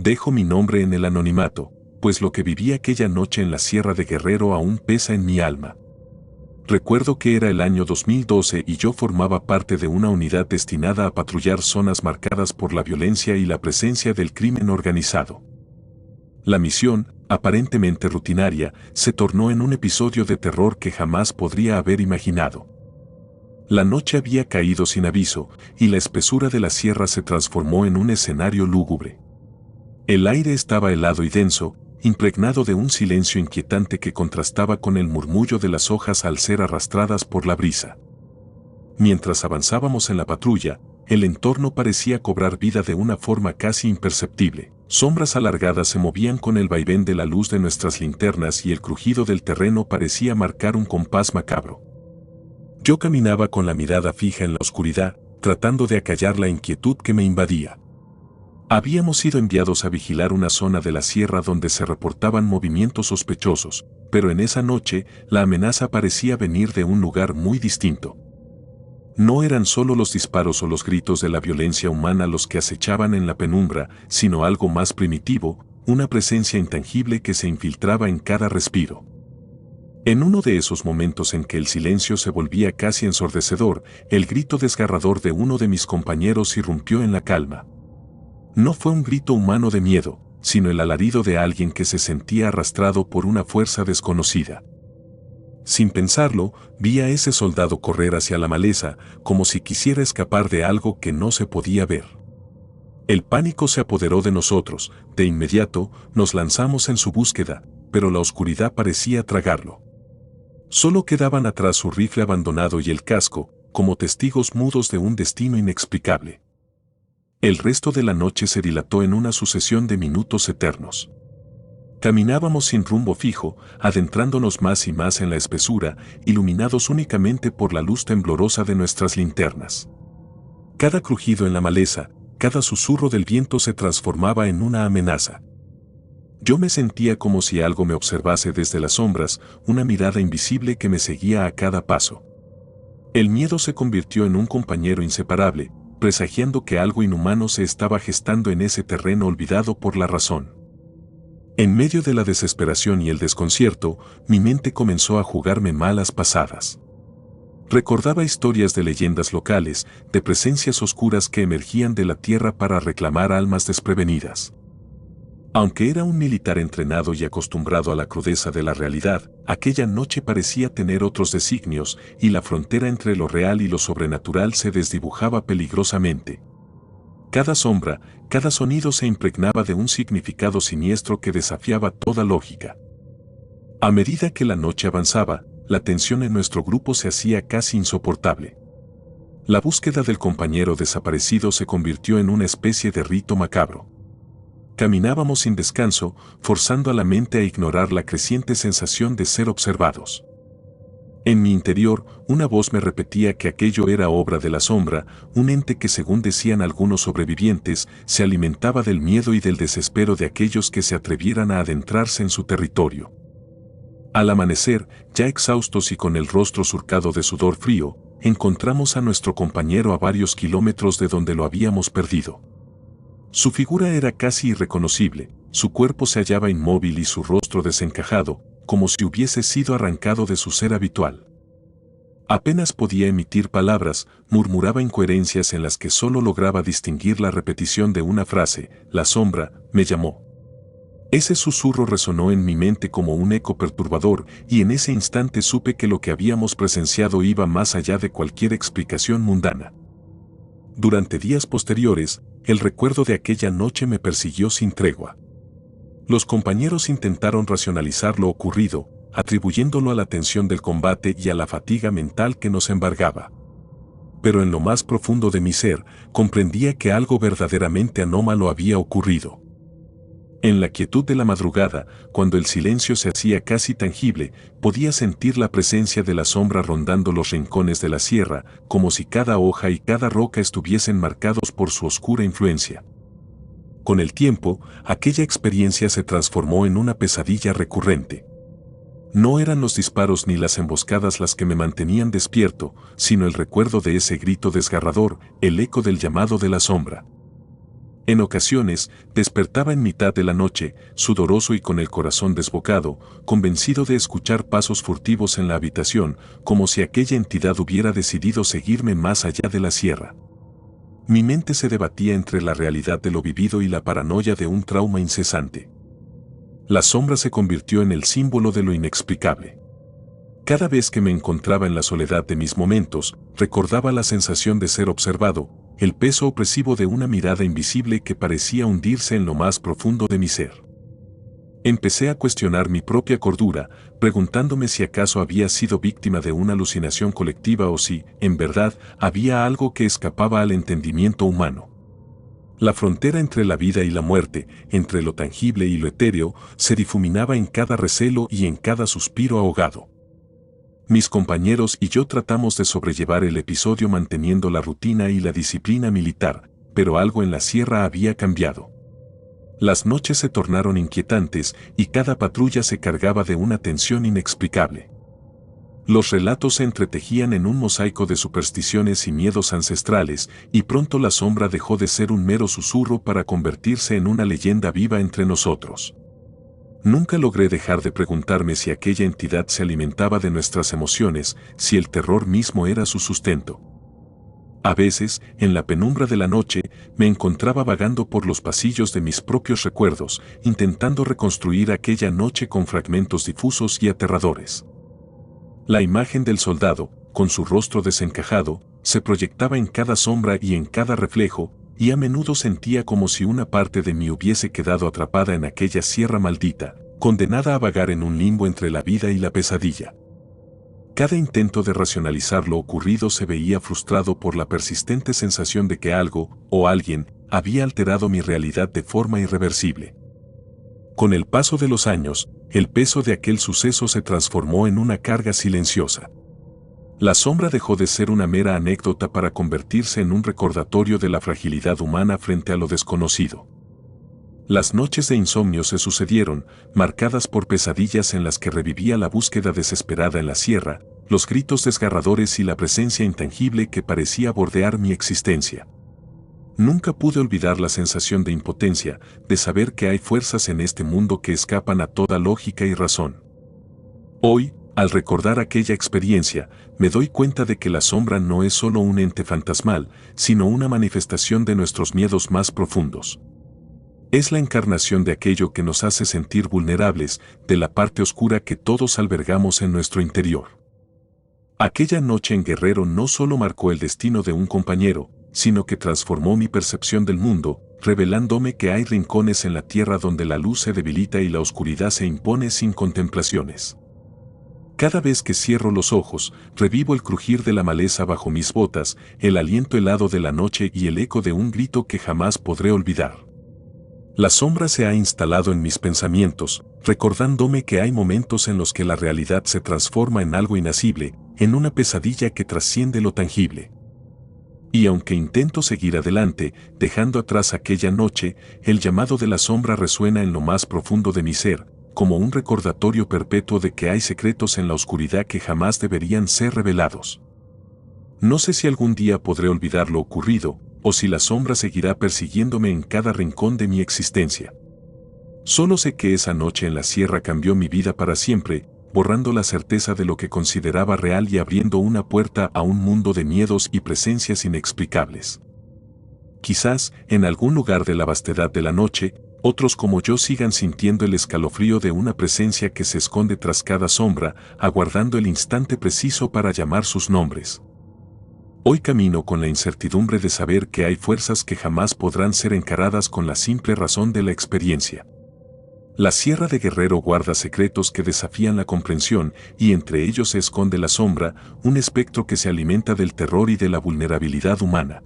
Dejo mi nombre en el anonimato, pues lo que viví aquella noche en la Sierra de Guerrero aún pesa en mi alma. Recuerdo que era el año 2012 y yo formaba parte de una unidad destinada a patrullar zonas marcadas por la violencia y la presencia del crimen organizado. La misión, aparentemente rutinaria, se tornó en un episodio de terror que jamás podría haber imaginado. La noche había caído sin aviso, y la espesura de la sierra se transformó en un escenario lúgubre. El aire estaba helado y denso, impregnado de un silencio inquietante que contrastaba con el murmullo de las hojas al ser arrastradas por la brisa. Mientras avanzábamos en la patrulla, el entorno parecía cobrar vida de una forma casi imperceptible. Sombras alargadas se movían con el vaivén de la luz de nuestras linternas y el crujido del terreno parecía marcar un compás macabro. Yo caminaba con la mirada fija en la oscuridad, tratando de acallar la inquietud que me invadía. Habíamos sido enviados a vigilar una zona de la sierra donde se reportaban movimientos sospechosos, pero en esa noche la amenaza parecía venir de un lugar muy distinto. No eran solo los disparos o los gritos de la violencia humana los que acechaban en la penumbra, sino algo más primitivo, una presencia intangible que se infiltraba en cada respiro. En uno de esos momentos en que el silencio se volvía casi ensordecedor, el grito desgarrador de uno de mis compañeros irrumpió en la calma. No fue un grito humano de miedo, sino el alarido de alguien que se sentía arrastrado por una fuerza desconocida. Sin pensarlo, vi a ese soldado correr hacia la maleza, como si quisiera escapar de algo que no se podía ver. El pánico se apoderó de nosotros, de inmediato nos lanzamos en su búsqueda, pero la oscuridad parecía tragarlo. Solo quedaban atrás su rifle abandonado y el casco, como testigos mudos de un destino inexplicable. El resto de la noche se dilató en una sucesión de minutos eternos. Caminábamos sin rumbo fijo, adentrándonos más y más en la espesura, iluminados únicamente por la luz temblorosa de nuestras linternas. Cada crujido en la maleza, cada susurro del viento se transformaba en una amenaza. Yo me sentía como si algo me observase desde las sombras, una mirada invisible que me seguía a cada paso. El miedo se convirtió en un compañero inseparable, presagiando que algo inhumano se estaba gestando en ese terreno olvidado por la razón. En medio de la desesperación y el desconcierto, mi mente comenzó a jugarme malas pasadas. Recordaba historias de leyendas locales, de presencias oscuras que emergían de la tierra para reclamar almas desprevenidas. Aunque era un militar entrenado y acostumbrado a la crudeza de la realidad, aquella noche parecía tener otros designios y la frontera entre lo real y lo sobrenatural se desdibujaba peligrosamente. Cada sombra, cada sonido se impregnaba de un significado siniestro que desafiaba toda lógica. A medida que la noche avanzaba, la tensión en nuestro grupo se hacía casi insoportable. La búsqueda del compañero desaparecido se convirtió en una especie de rito macabro. Caminábamos sin descanso, forzando a la mente a ignorar la creciente sensación de ser observados. En mi interior, una voz me repetía que aquello era obra de la sombra, un ente que, según decían algunos sobrevivientes, se alimentaba del miedo y del desespero de aquellos que se atrevieran a adentrarse en su territorio. Al amanecer, ya exhaustos y con el rostro surcado de sudor frío, encontramos a nuestro compañero a varios kilómetros de donde lo habíamos perdido. Su figura era casi irreconocible, su cuerpo se hallaba inmóvil y su rostro desencajado, como si hubiese sido arrancado de su ser habitual. Apenas podía emitir palabras, murmuraba incoherencias en las que solo lograba distinguir la repetición de una frase: la sombra me llamó. Ese susurro resonó en mi mente como un eco perturbador, y en ese instante supe que lo que habíamos presenciado iba más allá de cualquier explicación mundana. Durante días posteriores, el recuerdo de aquella noche me persiguió sin tregua. Los compañeros intentaron racionalizar lo ocurrido, atribuyéndolo a la tensión del combate y a la fatiga mental que nos embargaba. Pero en lo más profundo de mi ser, comprendía que algo verdaderamente anómalo había ocurrido. En la quietud de la madrugada, cuando el silencio se hacía casi tangible, podía sentir la presencia de la sombra rondando los rincones de la sierra, como si cada hoja y cada roca estuviesen marcados por su oscura influencia. Con el tiempo, aquella experiencia se transformó en una pesadilla recurrente. No eran los disparos ni las emboscadas las que me mantenían despierto, sino el recuerdo de ese grito desgarrador, el eco del llamado de la sombra. En ocasiones, despertaba en mitad de la noche, sudoroso y con el corazón desbocado, convencido de escuchar pasos furtivos en la habitación, como si aquella entidad hubiera decidido seguirme más allá de la sierra. Mi mente se debatía entre la realidad de lo vivido y la paranoia de un trauma incesante. La sombra se convirtió en el símbolo de lo inexplicable. Cada vez que me encontraba en la soledad de mis momentos, recordaba la sensación de ser observado, el peso opresivo de una mirada invisible que parecía hundirse en lo más profundo de mi ser. Empecé a cuestionar mi propia cordura, preguntándome si acaso había sido víctima de una alucinación colectiva o si, en verdad, había algo que escapaba al entendimiento humano. La frontera entre la vida y la muerte, entre lo tangible y lo etéreo, se difuminaba en cada recelo y en cada suspiro ahogado. Mis compañeros y yo tratamos de sobrellevar el episodio manteniendo la rutina y la disciplina militar, pero algo en la sierra había cambiado. Las noches se tornaron inquietantes y cada patrulla se cargaba de una tensión inexplicable. Los relatos se entretejían en un mosaico de supersticiones y miedos ancestrales, y pronto la sombra dejó de ser un mero susurro para convertirse en una leyenda viva entre nosotros. Nunca logré dejar de preguntarme si aquella entidad se alimentaba de nuestras emociones, si el terror mismo era su sustento. A veces, en la penumbra de la noche, me encontraba vagando por los pasillos de mis propios recuerdos, intentando reconstruir aquella noche con fragmentos difusos y aterradores. La imagen del soldado, con su rostro desencajado, se proyectaba en cada sombra y en cada reflejo, y a menudo sentía como si una parte de mí hubiese quedado atrapada en aquella sierra maldita, condenada a vagar en un limbo entre la vida y la pesadilla. Cada intento de racionalizar lo ocurrido se veía frustrado por la persistente sensación de que algo, o alguien, había alterado mi realidad de forma irreversible. Con el paso de los años, el peso de aquel suceso se transformó en una carga silenciosa. La sombra dejó de ser una mera anécdota para convertirse en un recordatorio de la fragilidad humana frente a lo desconocido. Las noches de insomnio se sucedieron, marcadas por pesadillas en las que revivía la búsqueda desesperada en la sierra, los gritos desgarradores y la presencia intangible que parecía bordear mi existencia. Nunca pude olvidar la sensación de impotencia, de saber que hay fuerzas en este mundo que escapan a toda lógica y razón. Hoy, al recordar aquella experiencia, me doy cuenta de que la sombra no es solo un ente fantasmal, sino una manifestación de nuestros miedos más profundos. Es la encarnación de aquello que nos hace sentir vulnerables, de la parte oscura que todos albergamos en nuestro interior. Aquella noche en Guerrero no solo marcó el destino de un compañero, sino que transformó mi percepción del mundo, revelándome que hay rincones en la tierra donde la luz se debilita y la oscuridad se impone sin contemplaciones. Cada vez que cierro los ojos, revivo el crujir de la maleza bajo mis botas, el aliento helado de la noche y el eco de un grito que jamás podré olvidar. La sombra se ha instalado en mis pensamientos, recordándome que hay momentos en los que la realidad se transforma en algo inacible, en una pesadilla que trasciende lo tangible. Y aunque intento seguir adelante, dejando atrás aquella noche, el llamado de la sombra resuena en lo más profundo de mi ser, como un recordatorio perpetuo de que hay secretos en la oscuridad que jamás deberían ser revelados. No sé si algún día podré olvidar lo ocurrido, o si la sombra seguirá persiguiéndome en cada rincón de mi existencia. Solo sé que esa noche en la sierra cambió mi vida para siempre, borrando la certeza de lo que consideraba real y abriendo una puerta a un mundo de miedos y presencias inexplicables. Quizás, en algún lugar de la vastedad de la noche, otros como yo sigan sintiendo el escalofrío de una presencia que se esconde tras cada sombra, aguardando el instante preciso para llamar sus nombres. Hoy camino con la incertidumbre de saber que hay fuerzas que jamás podrán ser encaradas con la simple razón de la experiencia. La Sierra de Guerrero guarda secretos que desafían la comprensión y entre ellos se esconde la sombra, un espectro que se alimenta del terror y de la vulnerabilidad humana.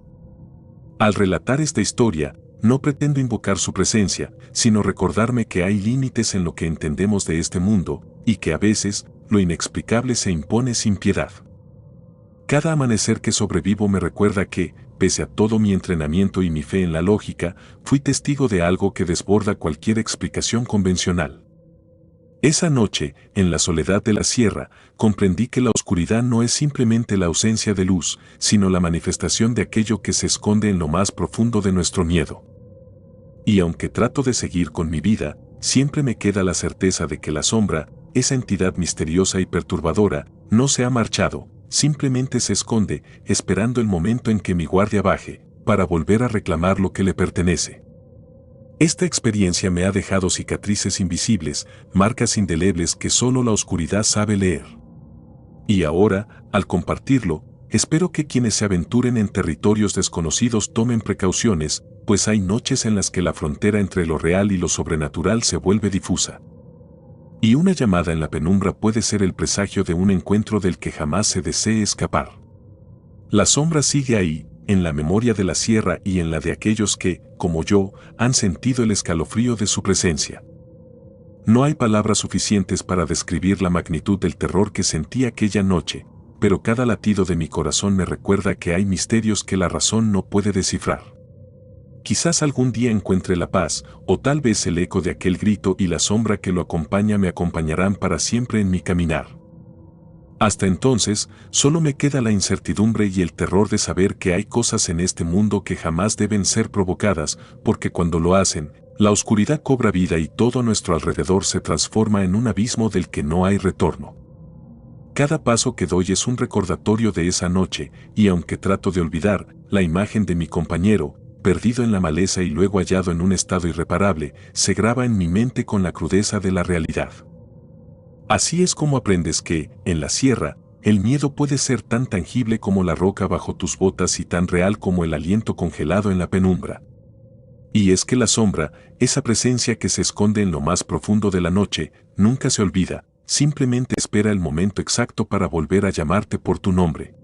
Al relatar esta historia, no pretendo invocar su presencia, sino recordarme que hay límites en lo que entendemos de este mundo y que a veces lo inexplicable se impone sin piedad. Cada amanecer que sobrevivo me recuerda que, pese a todo mi entrenamiento y mi fe en la lógica, fui testigo de algo que desborda cualquier explicación convencional. Esa noche, en la soledad de la sierra, comprendí que la oscuridad no es simplemente la ausencia de luz, sino la manifestación de aquello que se esconde en lo más profundo de nuestro miedo. Y aunque trato de seguir con mi vida, siempre me queda la certeza de que la sombra, esa entidad misteriosa y perturbadora, no se ha marchado, simplemente se esconde, esperando el momento en que mi guardia baje, para volver a reclamar lo que le pertenece. Esta experiencia me ha dejado cicatrices invisibles, marcas indelebles que solo la oscuridad sabe leer. Y ahora, al compartirlo, espero que quienes se aventuren en territorios desconocidos tomen precauciones, pues hay noches en las que la frontera entre lo real y lo sobrenatural se vuelve difusa. Y una llamada en la penumbra puede ser el presagio de un encuentro del que jamás se desee escapar. La sombra sigue ahí, en la memoria de la sierra y en la de aquellos que, como yo, han sentido el escalofrío de su presencia. No hay palabras suficientes para describir la magnitud del terror que sentí aquella noche, pero cada latido de mi corazón me recuerda que hay misterios que la razón no puede descifrar. Quizás algún día encuentre la paz, o tal vez el eco de aquel grito y la sombra que lo acompaña me acompañarán para siempre en mi caminar. Hasta entonces, solo me queda la incertidumbre y el terror de saber que hay cosas en este mundo que jamás deben ser provocadas, porque cuando lo hacen, la oscuridad cobra vida y todo a nuestro alrededor se transforma en un abismo del que no hay retorno. Cada paso que doy es un recordatorio de esa noche, y aunque trato de olvidar, la imagen de mi compañero, perdido en la maleza y luego hallado en un estado irreparable, se graba en mi mente con la crudeza de la realidad. Así es como aprendes que, en la sierra, el miedo puede ser tan tangible como la roca bajo tus botas y tan real como el aliento congelado en la penumbra. Y es que la sombra, esa presencia que se esconde en lo más profundo de la noche, nunca se olvida, simplemente espera el momento exacto para volver a llamarte por tu nombre.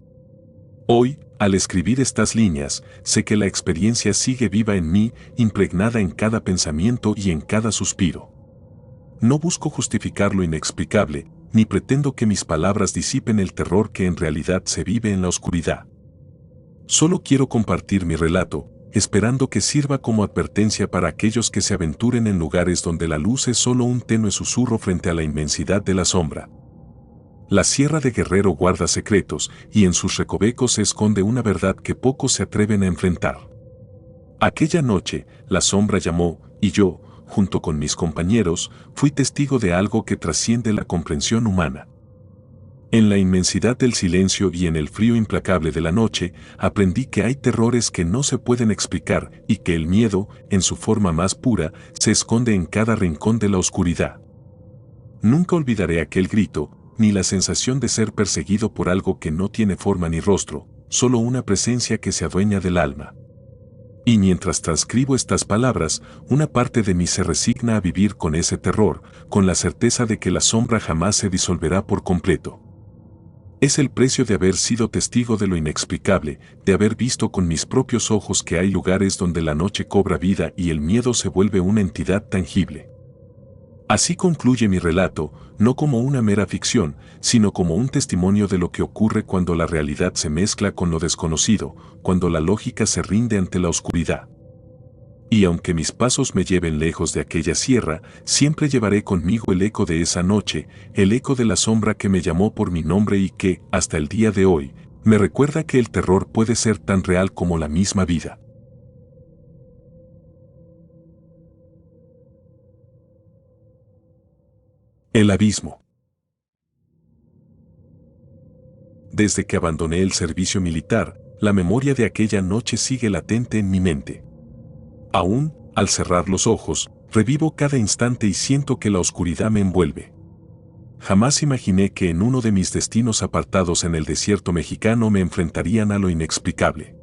Hoy, al escribir estas líneas, sé que la experiencia sigue viva en mí, impregnada en cada pensamiento y en cada suspiro. No busco justificar lo inexplicable, ni pretendo que mis palabras disipen el terror que en realidad se vive en la oscuridad. Solo quiero compartir mi relato, esperando que sirva como advertencia para aquellos que se aventuren en lugares donde la luz es solo un tenue susurro frente a la inmensidad de la sombra. La Sierra de Guerrero guarda secretos, y en sus recovecos se esconde una verdad que pocos se atreven a enfrentar. Aquella noche, la sombra llamó, y yo, junto con mis compañeros, fui testigo de algo que trasciende la comprensión humana. En la inmensidad del silencio y en el frío implacable de la noche, aprendí que hay terrores que no se pueden explicar y que el miedo, en su forma más pura, se esconde en cada rincón de la oscuridad. Nunca olvidaré aquel grito, ni la sensación de ser perseguido por algo que no tiene forma ni rostro, solo una presencia que se adueña del alma. Y mientras transcribo estas palabras, una parte de mí se resigna a vivir con ese terror, con la certeza de que la sombra jamás se disolverá por completo. Es el precio de haber sido testigo de lo inexplicable, de haber visto con mis propios ojos que hay lugares donde la noche cobra vida y el miedo se vuelve una entidad tangible. Así concluye mi relato, no como una mera ficción, sino como un testimonio de lo que ocurre cuando la realidad se mezcla con lo desconocido, cuando la lógica se rinde ante la oscuridad. Y aunque mis pasos me lleven lejos de aquella sierra, siempre llevaré conmigo el eco de esa noche, el eco de la sombra que me llamó por mi nombre y que, hasta el día de hoy, me recuerda que el terror puede ser tan real como la misma vida. El abismo. Desde que abandoné el servicio militar, la memoria de aquella noche sigue latente en mi mente. Aún, al cerrar los ojos, revivo cada instante y siento que la oscuridad me envuelve. Jamás imaginé que en uno de mis destinos apartados en el desierto mexicano me enfrentarían a lo inexplicable.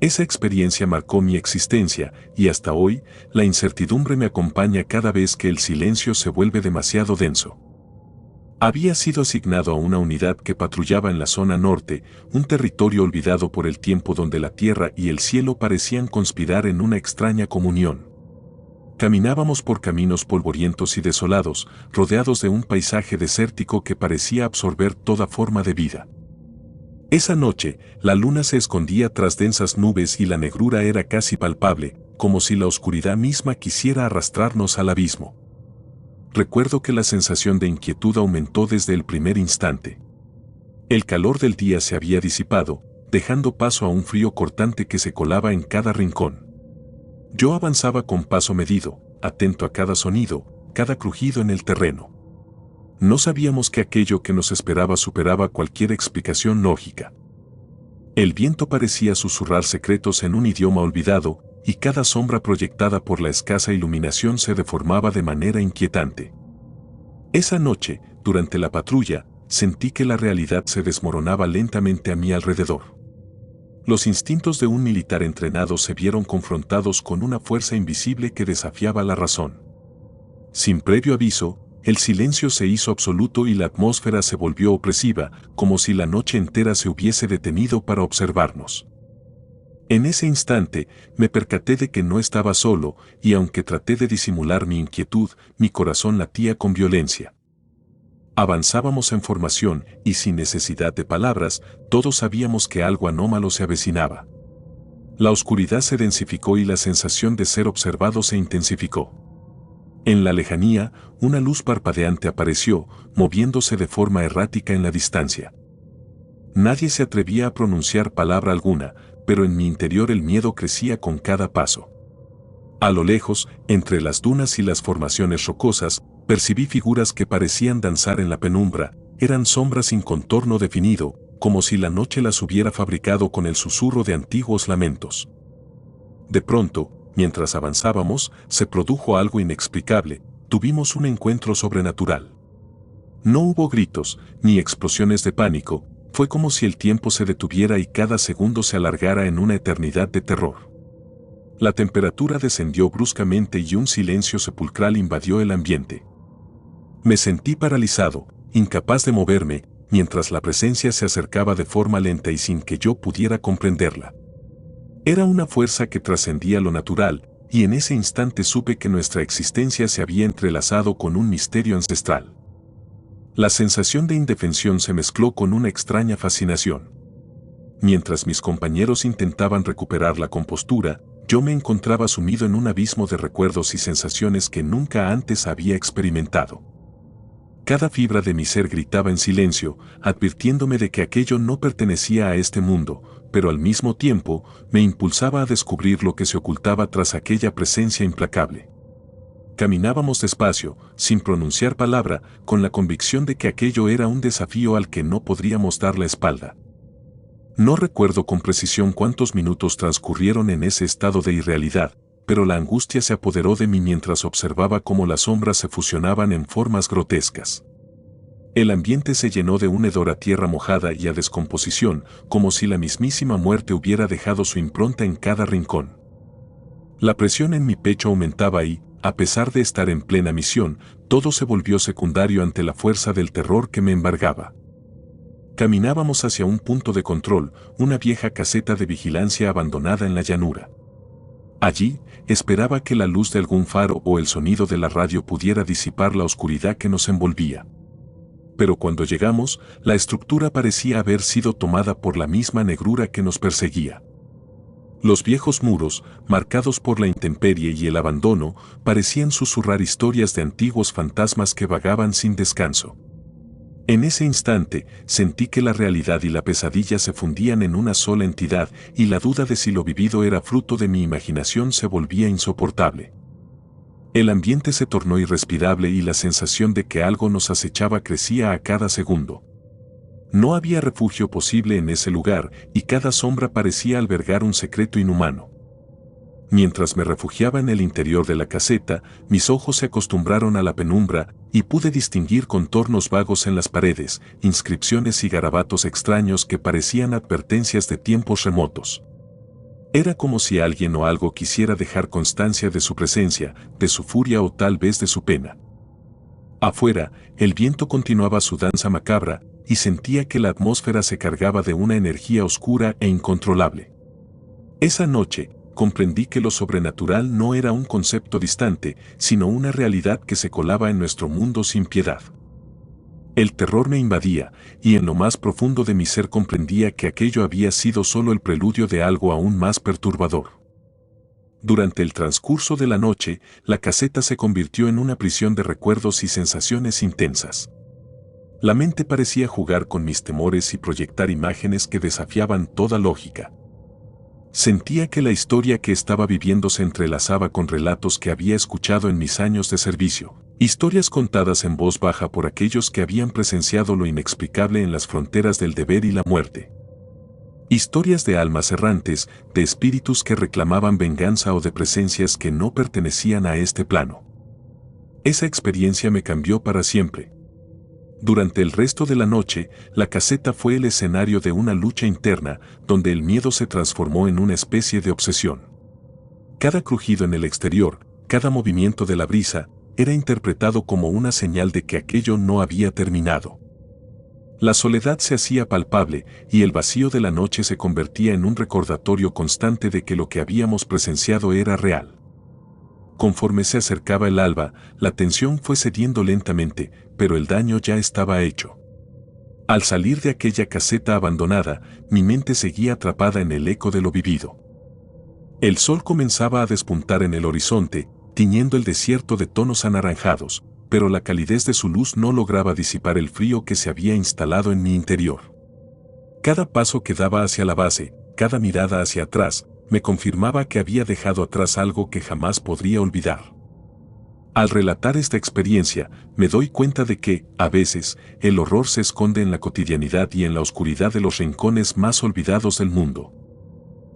Esa experiencia marcó mi existencia, y hasta hoy, la incertidumbre me acompaña cada vez que el silencio se vuelve demasiado denso. Había sido asignado a una unidad que patrullaba en la zona norte, un territorio olvidado por el tiempo donde la tierra y el cielo parecían conspirar en una extraña comunión. Caminábamos por caminos polvorientos y desolados, rodeados de un paisaje desértico que parecía absorber toda forma de vida. Esa noche, la luna se escondía tras densas nubes y la negrura era casi palpable, como si la oscuridad misma quisiera arrastrarnos al abismo. Recuerdo que la sensación de inquietud aumentó desde el primer instante. El calor del día se había disipado, dejando paso a un frío cortante que se colaba en cada rincón. Yo avanzaba con paso medido, atento a cada sonido, cada crujido en el terreno. No sabíamos que aquello que nos esperaba superaba cualquier explicación lógica. El viento parecía susurrar secretos en un idioma olvidado, y cada sombra proyectada por la escasa iluminación se deformaba de manera inquietante. Esa noche, durante la patrulla, sentí que la realidad se desmoronaba lentamente a mi alrededor. Los instintos de un militar entrenado se vieron confrontados con una fuerza invisible que desafiaba la razón. Sin previo aviso, el silencio se hizo absoluto y la atmósfera se volvió opresiva, como si la noche entera se hubiese detenido para observarnos. En ese instante, me percaté de que no estaba solo, y aunque traté de disimular mi inquietud, mi corazón latía con violencia. Avanzábamos en formación, y sin necesidad de palabras, todos sabíamos que algo anómalo se avecinaba. La oscuridad se densificó y la sensación de ser observado se intensificó. En la lejanía, una luz parpadeante apareció, moviéndose de forma errática en la distancia. Nadie se atrevía a pronunciar palabra alguna, pero en mi interior el miedo crecía con cada paso. A lo lejos, entre las dunas y las formaciones rocosas, percibí figuras que parecían danzar en la penumbra, eran sombras sin contorno definido, como si la noche las hubiera fabricado con el susurro de antiguos lamentos. De pronto, mientras avanzábamos, se produjo algo inexplicable, tuvimos un encuentro sobrenatural. No hubo gritos, ni explosiones de pánico, fue como si el tiempo se detuviera y cada segundo se alargara en una eternidad de terror. La temperatura descendió bruscamente y un silencio sepulcral invadió el ambiente. Me sentí paralizado, incapaz de moverme, mientras la presencia se acercaba de forma lenta y sin que yo pudiera comprenderla. Era una fuerza que trascendía lo natural, y en ese instante supe que nuestra existencia se había entrelazado con un misterio ancestral. La sensación de indefensión se mezcló con una extraña fascinación. Mientras mis compañeros intentaban recuperar la compostura, yo me encontraba sumido en un abismo de recuerdos y sensaciones que nunca antes había experimentado. Cada fibra de mi ser gritaba en silencio, advirtiéndome de que aquello no pertenecía a este mundo, pero al mismo tiempo me impulsaba a descubrir lo que se ocultaba tras aquella presencia implacable. Caminábamos despacio, sin pronunciar palabra, con la convicción de que aquello era un desafío al que no podríamos dar la espalda. No recuerdo con precisión cuántos minutos transcurrieron en ese estado de irrealidad, pero la angustia se apoderó de mí mientras observaba cómo las sombras se fusionaban en formas grotescas. El ambiente se llenó de un hedor a tierra mojada y a descomposición, como si la mismísima muerte hubiera dejado su impronta en cada rincón. La presión en mi pecho aumentaba y, a pesar de estar en plena misión, todo se volvió secundario ante la fuerza del terror que me embargaba. Caminábamos hacia un punto de control, una vieja caseta de vigilancia abandonada en la llanura. Allí, esperaba que la luz de algún faro o el sonido de la radio pudiera disipar la oscuridad que nos envolvía. Pero cuando llegamos, la estructura parecía haber sido tomada por la misma negrura que nos perseguía. Los viejos muros, marcados por la intemperie y el abandono, parecían susurrar historias de antiguos fantasmas que vagaban sin descanso. En ese instante, sentí que la realidad y la pesadilla se fundían en una sola entidad, y la duda de si lo vivido era fruto de mi imaginación se volvía insoportable. El ambiente se tornó irrespirable y la sensación de que algo nos acechaba crecía a cada segundo. No había refugio posible en ese lugar, y cada sombra parecía albergar un secreto inhumano. Mientras me refugiaba en el interior de la caseta, mis ojos se acostumbraron a la penumbra, y pude distinguir contornos vagos en las paredes, inscripciones y garabatos extraños que parecían advertencias de tiempos remotos. Era como si alguien o algo quisiera dejar constancia de su presencia, de su furia o tal vez de su pena. Afuera, el viento continuaba su danza macabra, y sentía que la atmósfera se cargaba de una energía oscura e incontrolable. Esa noche, comprendí que lo sobrenatural no era un concepto distante, sino una realidad que se colaba en nuestro mundo sin piedad. El terror me invadía, y en lo más profundo de mi ser comprendía que aquello había sido solo el preludio de algo aún más perturbador. Durante el transcurso de la noche, la caseta se convirtió en una prisión de recuerdos y sensaciones intensas. La mente parecía jugar con mis temores y proyectar imágenes que desafiaban toda lógica. Sentía que la historia que estaba viviendo se entrelazaba con relatos que había escuchado en mis años de servicio, historias contadas en voz baja por aquellos que habían presenciado lo inexplicable en las fronteras del deber y la muerte. Historias de almas errantes, de espíritus que reclamaban venganza o de presencias que no pertenecían a este plano. Esa experiencia me cambió para siempre. Durante el resto de la noche, la caseta fue el escenario de una lucha interna, donde el miedo se transformó en una especie de obsesión. Cada crujido en el exterior, cada movimiento de la brisa, era interpretado como una señal de que aquello no había terminado. La soledad se hacía palpable y el vacío de la noche se convertía en un recordatorio constante de que lo que habíamos presenciado era real. Conforme se acercaba el alba, la tensión fue cediendo lentamente, pero el daño ya estaba hecho. Al salir de aquella caseta abandonada, mi mente seguía atrapada en el eco de lo vivido. El sol comenzaba a despuntar en el horizonte, tiñendo el desierto de tonos anaranjados, pero la calidez de su luz no lograba disipar el frío que se había instalado en mi interior. Cada paso que daba hacia la base, cada mirada hacia atrás, me confirmaba que había dejado atrás algo que jamás podría olvidar. Al relatar esta experiencia, me doy cuenta de que, a veces, el horror se esconde en la cotidianidad y en la oscuridad de los rincones más olvidados del mundo.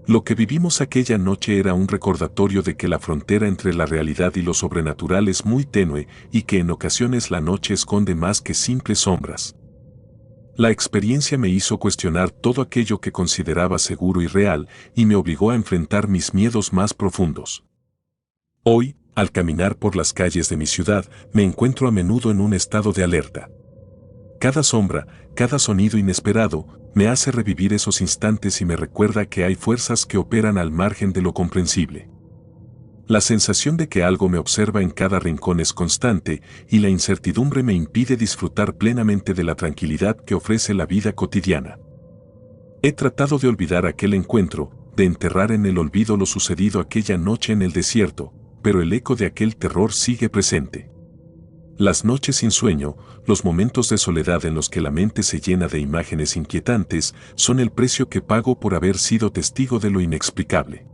Lo que vivimos aquella noche era un recordatorio de que la frontera entre la realidad y lo sobrenatural es muy tenue y que en ocasiones la noche esconde más que simples sombras. La experiencia me hizo cuestionar todo aquello que consideraba seguro y real y me obligó a enfrentar mis miedos más profundos. Hoy, al caminar por las calles de mi ciudad, me encuentro a menudo en un estado de alerta. Cada sombra, cada sonido inesperado, me hace revivir esos instantes y me recuerda que hay fuerzas que operan al margen de lo comprensible. La sensación de que algo me observa en cada rincón es constante y la incertidumbre me impide disfrutar plenamente de la tranquilidad que ofrece la vida cotidiana. He tratado de olvidar aquel encuentro, de enterrar en el olvido lo sucedido aquella noche en el desierto, pero el eco de aquel terror sigue presente. Las noches sin sueño, los momentos de soledad en los que la mente se llena de imágenes inquietantes, son el precio que pago por haber sido testigo de lo inexplicable.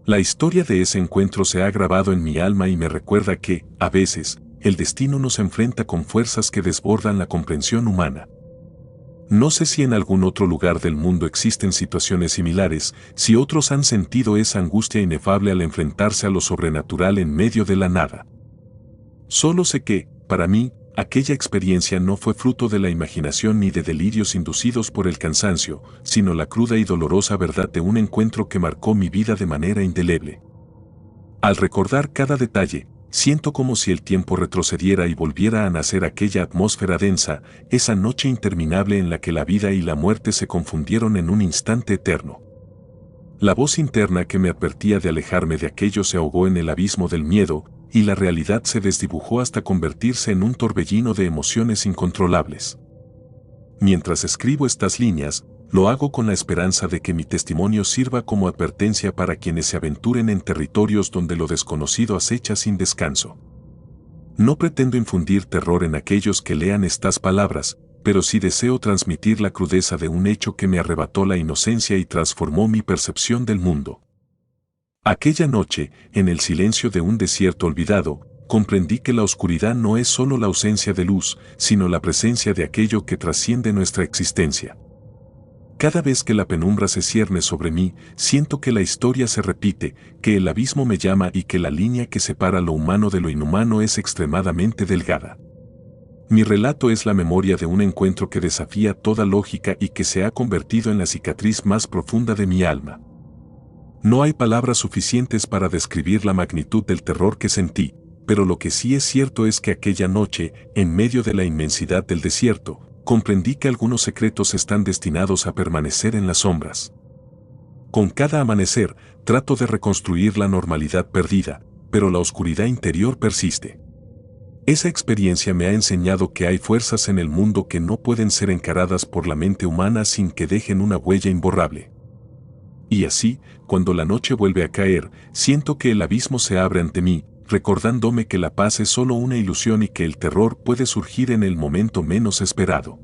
La historia de ese encuentro se ha grabado en mi alma y me recuerda que, a veces, el destino nos enfrenta con fuerzas que desbordan la comprensión humana. No sé si en algún otro lugar del mundo existen situaciones similares, si otros han sentido esa angustia inefable al enfrentarse a lo sobrenatural en medio de la nada. Solo sé que, para mí, aquella experiencia no fue fruto de la imaginación ni de delirios inducidos por el cansancio, sino la cruda y dolorosa verdad de un encuentro que marcó mi vida de manera indeleble. Al recordar cada detalle, siento como si el tiempo retrocediera y volviera a nacer aquella atmósfera densa, esa noche interminable en la que la vida y la muerte se confundieron en un instante eterno. La voz interna que me advertía de alejarme de aquello se ahogó en el abismo del miedo, y la realidad se desdibujó hasta convertirse en un torbellino de emociones incontrolables. Mientras escribo estas líneas, lo hago con la esperanza de que mi testimonio sirva como advertencia para quienes se aventuren en territorios donde lo desconocido acecha sin descanso. No pretendo infundir terror en aquellos que lean estas palabras, pero sí deseo transmitir la crudeza de un hecho que me arrebató la inocencia y transformó mi percepción del mundo. Aquella noche, en el silencio de un desierto olvidado, comprendí que la oscuridad no es solo la ausencia de luz, sino la presencia de aquello que trasciende nuestra existencia. Cada vez que la penumbra se cierne sobre mí, siento que la historia se repite, que el abismo me llama y que la línea que separa lo humano de lo inhumano es extremadamente delgada. Mi relato es la memoria de un encuentro que desafía toda lógica y que se ha convertido en la cicatriz más profunda de mi alma. No hay palabras suficientes para describir la magnitud del terror que sentí, pero lo que sí es cierto es que aquella noche, en medio de la inmensidad del desierto, comprendí que algunos secretos están destinados a permanecer en las sombras. Con cada amanecer, trato de reconstruir la normalidad perdida, pero la oscuridad interior persiste. Esa experiencia me ha enseñado que hay fuerzas en el mundo que no pueden ser encaradas por la mente humana sin que dejen una huella imborrable. Y así, cuando la noche vuelve a caer, siento que el abismo se abre ante mí, recordándome que la paz es solo una ilusión y que el terror puede surgir en el momento menos esperado.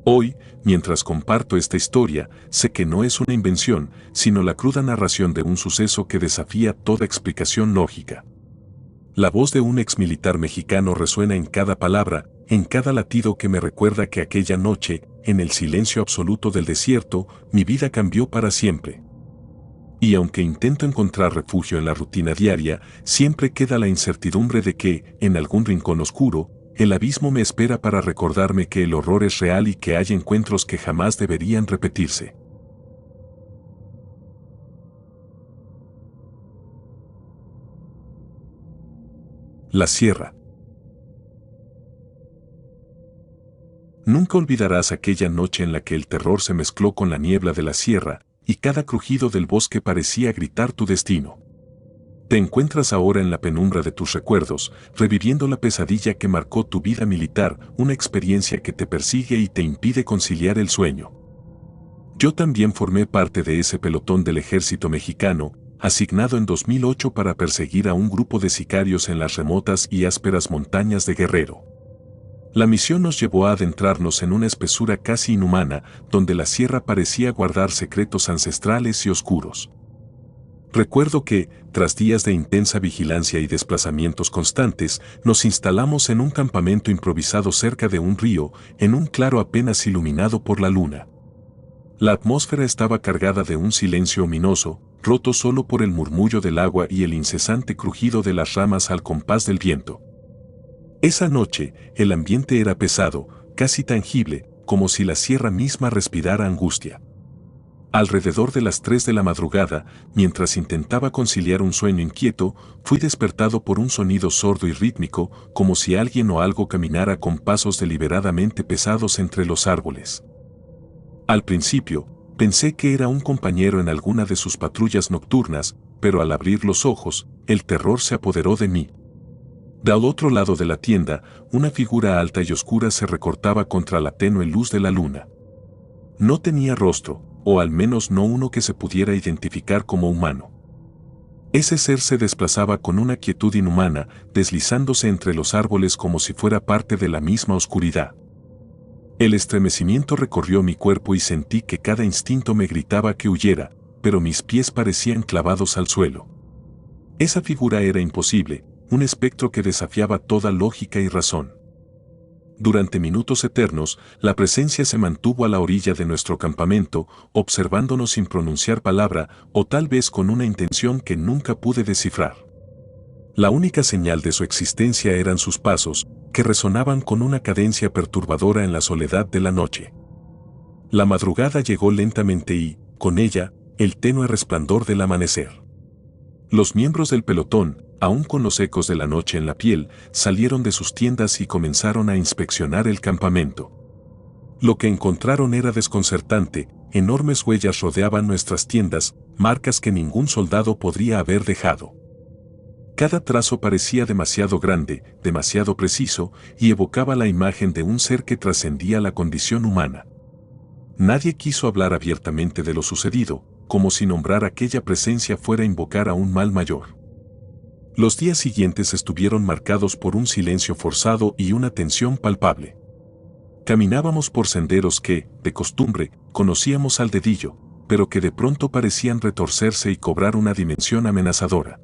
Hoy, mientras comparto esta historia, sé que no es una invención, sino la cruda narración de un suceso que desafía toda explicación lógica. La voz de un exmilitar mexicano resuena en cada palabra, en cada latido que me recuerda que aquella noche, en el silencio absoluto del desierto, mi vida cambió para siempre. Y aunque intento encontrar refugio en la rutina diaria, siempre queda la incertidumbre de que, en algún rincón oscuro, el abismo me espera para recordarme que el horror es real y que hay encuentros que jamás deberían repetirse. La Sierra. Nunca olvidarás aquella noche en la que el terror se mezcló con la niebla de la sierra, y cada crujido del bosque parecía gritar tu destino. Te encuentras ahora en la penumbra de tus recuerdos, reviviendo la pesadilla que marcó tu vida militar, una experiencia que te persigue y te impide conciliar el sueño. Yo también formé parte de ese pelotón del ejército mexicano, asignado en 2008 para perseguir a un grupo de sicarios en las remotas y ásperas montañas de Guerrero. La misión nos llevó a adentrarnos en una espesura casi inhumana, donde la sierra parecía guardar secretos ancestrales y oscuros. Recuerdo que, tras días de intensa vigilancia y desplazamientos constantes, nos instalamos en un campamento improvisado cerca de un río, en un claro apenas iluminado por la luna. La atmósfera estaba cargada de un silencio ominoso, roto solo por el murmullo del agua y el incesante crujido de las ramas al compás del viento. Esa noche, el ambiente era pesado, casi tangible, como si la sierra misma respirara angustia. Alrededor de las 3 de la madrugada, mientras intentaba conciliar un sueño inquieto, fui despertado por un sonido sordo y rítmico, como si alguien o algo caminara con pasos deliberadamente pesados entre los árboles. Al principio, pensé que era un compañero en alguna de sus patrullas nocturnas, pero al abrir los ojos, el terror se apoderó de mí. Del otro lado de la tienda, una figura alta y oscura se recortaba contra la tenue luz de la luna. No tenía rostro, o al menos no uno que se pudiera identificar como humano. Ese ser se desplazaba con una quietud inhumana, deslizándose entre los árboles como si fuera parte de la misma oscuridad. El estremecimiento recorrió mi cuerpo y sentí que cada instinto me gritaba que huyera, pero mis pies parecían clavados al suelo. Esa figura era imposible, un espectro que desafiaba toda lógica y razón. Durante minutos eternos, la presencia se mantuvo a la orilla de nuestro campamento, observándonos sin pronunciar palabra, o tal vez con una intención que nunca pude descifrar. La única señal de su existencia eran sus pasos, que resonaban con una cadencia perturbadora en la soledad de la noche. La madrugada llegó lentamente y, con ella, el tenue resplandor del amanecer. Los miembros del pelotón, aún con los ecos de la noche en la piel, salieron de sus tiendas y comenzaron a inspeccionar el campamento. Lo que encontraron era desconcertante, enormes huellas rodeaban nuestras tiendas, marcas que ningún soldado podría haber dejado. Cada trazo parecía demasiado grande, demasiado preciso, y evocaba la imagen de un ser que trascendía la condición humana. Nadie quiso hablar abiertamente de lo sucedido, como si nombrar aquella presencia fuera invocar a un mal mayor. Los días siguientes estuvieron marcados por un silencio forzado y una tensión palpable. Caminábamos por senderos que, de costumbre, conocíamos al dedillo, pero que de pronto parecían retorcerse y cobrar una dimensión amenazadora.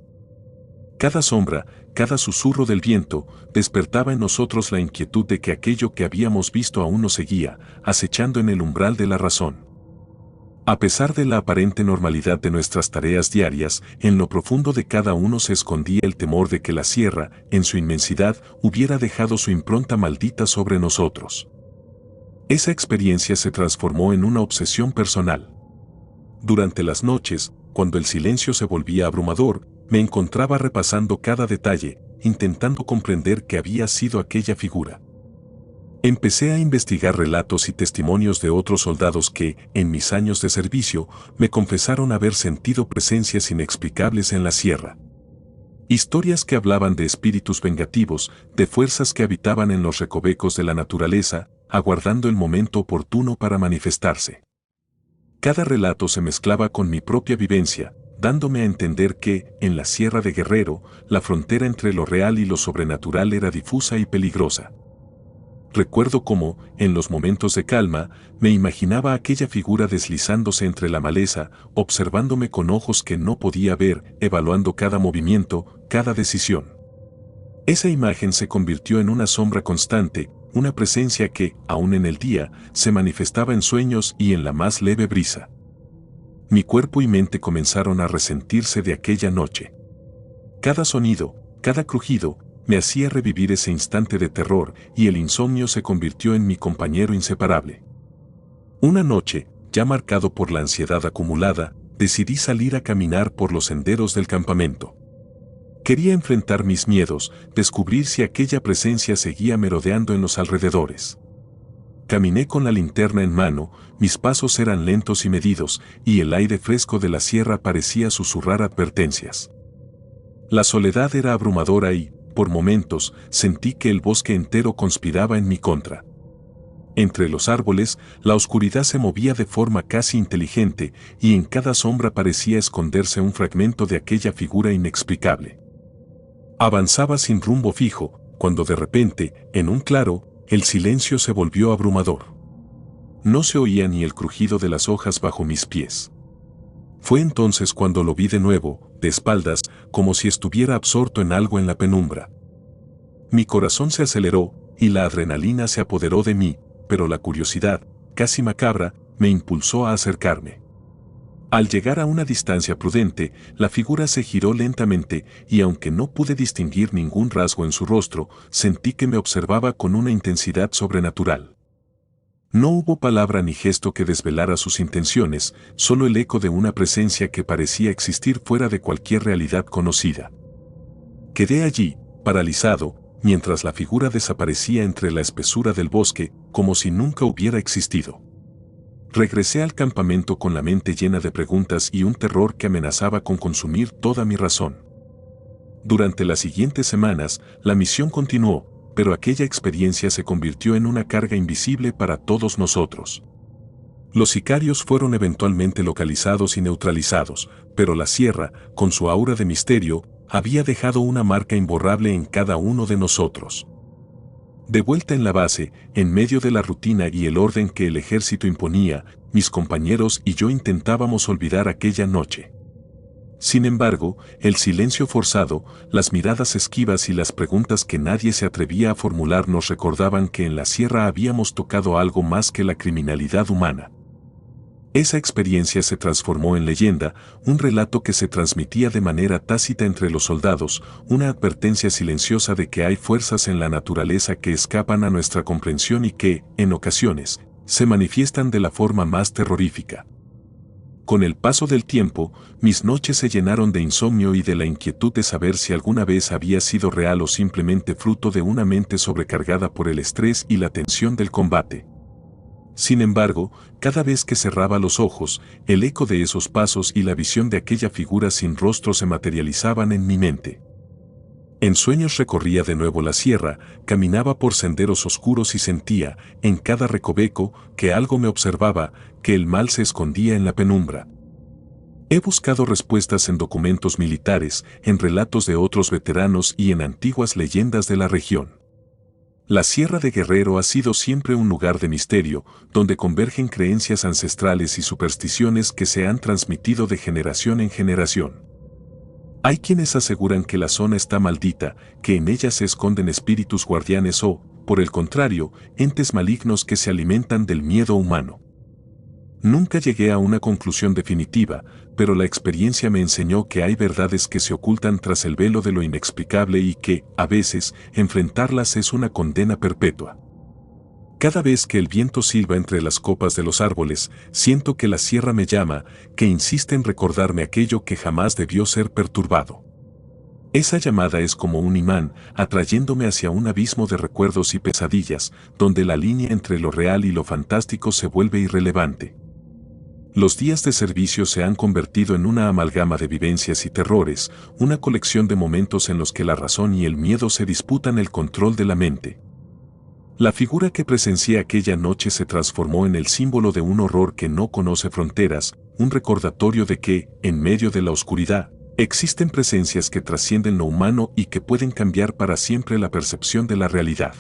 Cada sombra, cada susurro del viento, despertaba en nosotros la inquietud de que aquello que habíamos visto aún nos seguía, acechando en el umbral de la razón. A pesar de la aparente normalidad de nuestras tareas diarias, en lo profundo de cada uno se escondía el temor de que la sierra, en su inmensidad, hubiera dejado su impronta maldita sobre nosotros. Esa experiencia se transformó en una obsesión personal. Durante las noches, cuando el silencio se volvía abrumador, me encontraba repasando cada detalle, intentando comprender qué había sido aquella figura. Empecé a investigar relatos y testimonios de otros soldados que, en mis años de servicio, me confesaron haber sentido presencias inexplicables en la sierra. Historias que hablaban de espíritus vengativos, de fuerzas que habitaban en los recovecos de la naturaleza, aguardando el momento oportuno para manifestarse. Cada relato se mezclaba con mi propia vivencia, dándome a entender que, en la Sierra de Guerrero, la frontera entre lo real y lo sobrenatural era difusa y peligrosa. Recuerdo cómo, en los momentos de calma, me imaginaba aquella figura deslizándose entre la maleza, observándome con ojos que no podía ver, evaluando cada movimiento, cada decisión. Esa imagen se convirtió en una sombra constante, una presencia que, aún en el día, se manifestaba en sueños y en la más leve brisa. Mi cuerpo y mente comenzaron a resentirse de aquella noche. Cada sonido, cada crujido, me hacía revivir ese instante de terror y el insomnio se convirtió en mi compañero inseparable. Una noche, ya marcado por la ansiedad acumulada, decidí salir a caminar por los senderos del campamento. Quería enfrentar mis miedos, descubrir si aquella presencia seguía merodeando en los alrededores. Caminé con la linterna en mano, mis pasos eran lentos y medidos, y el aire fresco de la sierra parecía susurrar advertencias. La soledad era abrumadora y, por momentos, sentí que el bosque entero conspiraba en mi contra. Entre los árboles, la oscuridad se movía de forma casi inteligente, y en cada sombra parecía esconderse un fragmento de aquella figura inexplicable. Avanzaba sin rumbo fijo, cuando de repente, en un claro, el silencio se volvió abrumador. No se oía ni el crujido de las hojas bajo mis pies. Fue entonces cuando lo vi de nuevo, de espaldas, como si estuviera absorto en algo en la penumbra. Mi corazón se aceleró, y la adrenalina se apoderó de mí, pero la curiosidad, casi macabra, me impulsó a acercarme. Al llegar a una distancia prudente, la figura se giró lentamente y aunque no pude distinguir ningún rasgo en su rostro, sentí que me observaba con una intensidad sobrenatural. No hubo palabra ni gesto que desvelara sus intenciones, solo el eco de una presencia que parecía existir fuera de cualquier realidad conocida. Quedé allí, paralizado, mientras la figura desaparecía entre la espesura del bosque, como si nunca hubiera existido. Regresé al campamento con la mente llena de preguntas y un terror que amenazaba con consumir toda mi razón. Durante las siguientes semanas, la misión continuó, pero aquella experiencia se convirtió en una carga invisible para todos nosotros. Los sicarios fueron eventualmente localizados y neutralizados, pero la sierra, con su aura de misterio, había dejado una marca imborrable en cada uno de nosotros. De vuelta en la base, en medio de la rutina y el orden que el ejército imponía, mis compañeros y yo intentábamos olvidar aquella noche. Sin embargo, el silencio forzado, las miradas esquivas y las preguntas que nadie se atrevía a formular nos recordaban que en la sierra habíamos tocado algo más que la criminalidad humana. Esa experiencia se transformó en leyenda, un relato que se transmitía de manera tácita entre los soldados, una advertencia silenciosa de que hay fuerzas en la naturaleza que escapan a nuestra comprensión y que, en ocasiones, se manifiestan de la forma más terrorífica. Con el paso del tiempo, mis noches se llenaron de insomnio y de la inquietud de saber si alguna vez había sido real o simplemente fruto de una mente sobrecargada por el estrés y la tensión del combate. Sin embargo, cada vez que cerraba los ojos, el eco de esos pasos y la visión de aquella figura sin rostro se materializaban en mi mente. En sueños recorría de nuevo la sierra, caminaba por senderos oscuros y sentía, en cada recoveco, que algo me observaba, que el mal se escondía en la penumbra. He buscado respuestas en documentos militares, en relatos de otros veteranos y en antiguas leyendas de la región. La Sierra de Guerrero ha sido siempre un lugar de misterio, donde convergen creencias ancestrales y supersticiones que se han transmitido de generación en generación. Hay quienes aseguran que la zona está maldita, que en ella se esconden espíritus guardianes o, por el contrario, entes malignos que se alimentan del miedo humano. Nunca llegué a una conclusión definitiva, pero la experiencia me enseñó que hay verdades que se ocultan tras el velo de lo inexplicable y que, a veces, enfrentarlas es una condena perpetua. Cada vez que el viento silba entre las copas de los árboles, siento que la sierra me llama, que insiste en recordarme aquello que jamás debió ser perturbado. Esa llamada es como un imán, atrayéndome hacia un abismo de recuerdos y pesadillas, donde la línea entre lo real y lo fantástico se vuelve irrelevante. Los días de servicio se han convertido en una amalgama de vivencias y terrores, una colección de momentos en los que la razón y el miedo se disputan el control de la mente. La figura que presencié aquella noche se transformó en el símbolo de un horror que no conoce fronteras, un recordatorio de que, en medio de la oscuridad, existen presencias que trascienden lo humano y que pueden cambiar para siempre la percepción de la realidad.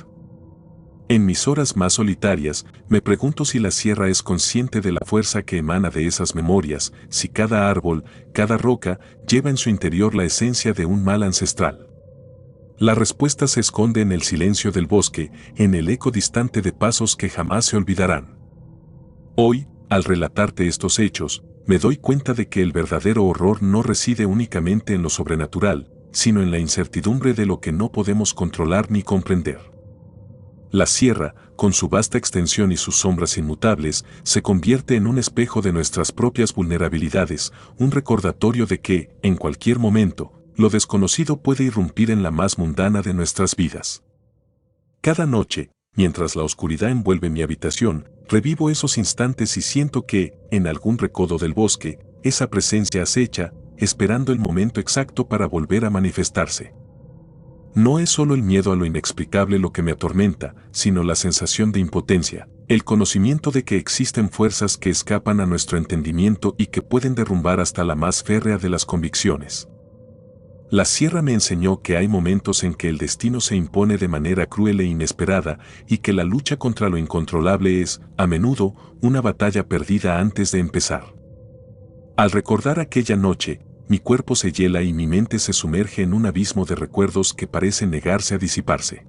En mis horas más solitarias, me pregunto si la sierra es consciente de la fuerza que emana de esas memorias, si cada árbol, cada roca, lleva en su interior la esencia de un mal ancestral. La respuesta se esconde en el silencio del bosque, en el eco distante de pasos que jamás se olvidarán. Hoy, al relatarte estos hechos, me doy cuenta de que el verdadero horror no reside únicamente en lo sobrenatural, sino en la incertidumbre de lo que no podemos controlar ni comprender. La sierra, con su vasta extensión y sus sombras inmutables, se convierte en un espejo de nuestras propias vulnerabilidades, un recordatorio de que, en cualquier momento, lo desconocido puede irrumpir en la más mundana de nuestras vidas. Cada noche, mientras la oscuridad envuelve mi habitación, revivo esos instantes y siento que, en algún recodo del bosque, esa presencia acecha, esperando el momento exacto para volver a manifestarse. No es solo el miedo a lo inexplicable lo que me atormenta, sino la sensación de impotencia, el conocimiento de que existen fuerzas que escapan a nuestro entendimiento y que pueden derrumbar hasta la más férrea de las convicciones. La sierra me enseñó que hay momentos en que el destino se impone de manera cruel e inesperada y que la lucha contra lo incontrolable es, a menudo, una batalla perdida antes de empezar. Al recordar aquella noche, mi cuerpo se hiela y mi mente se sumerge en un abismo de recuerdos que parecen negarse a disiparse.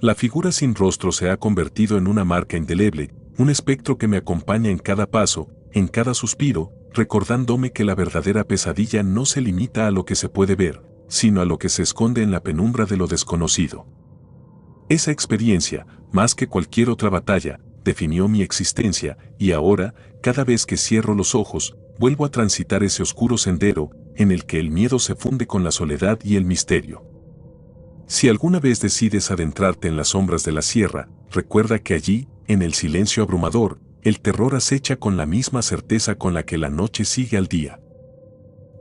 La figura sin rostro se ha convertido en una marca indeleble, un espectro que me acompaña en cada paso, en cada suspiro, recordándome que la verdadera pesadilla no se limita a lo que se puede ver, sino a lo que se esconde en la penumbra de lo desconocido. Esa experiencia, más que cualquier otra batalla, definió mi existencia, y ahora, cada vez que cierro los ojos, vuelvo a transitar ese oscuro sendero, en el que el miedo se funde con la soledad y el misterio. Si alguna vez decides adentrarte en las sombras de la sierra, recuerda que allí, en el silencio abrumador, el terror acecha con la misma certeza con la que la noche sigue al día.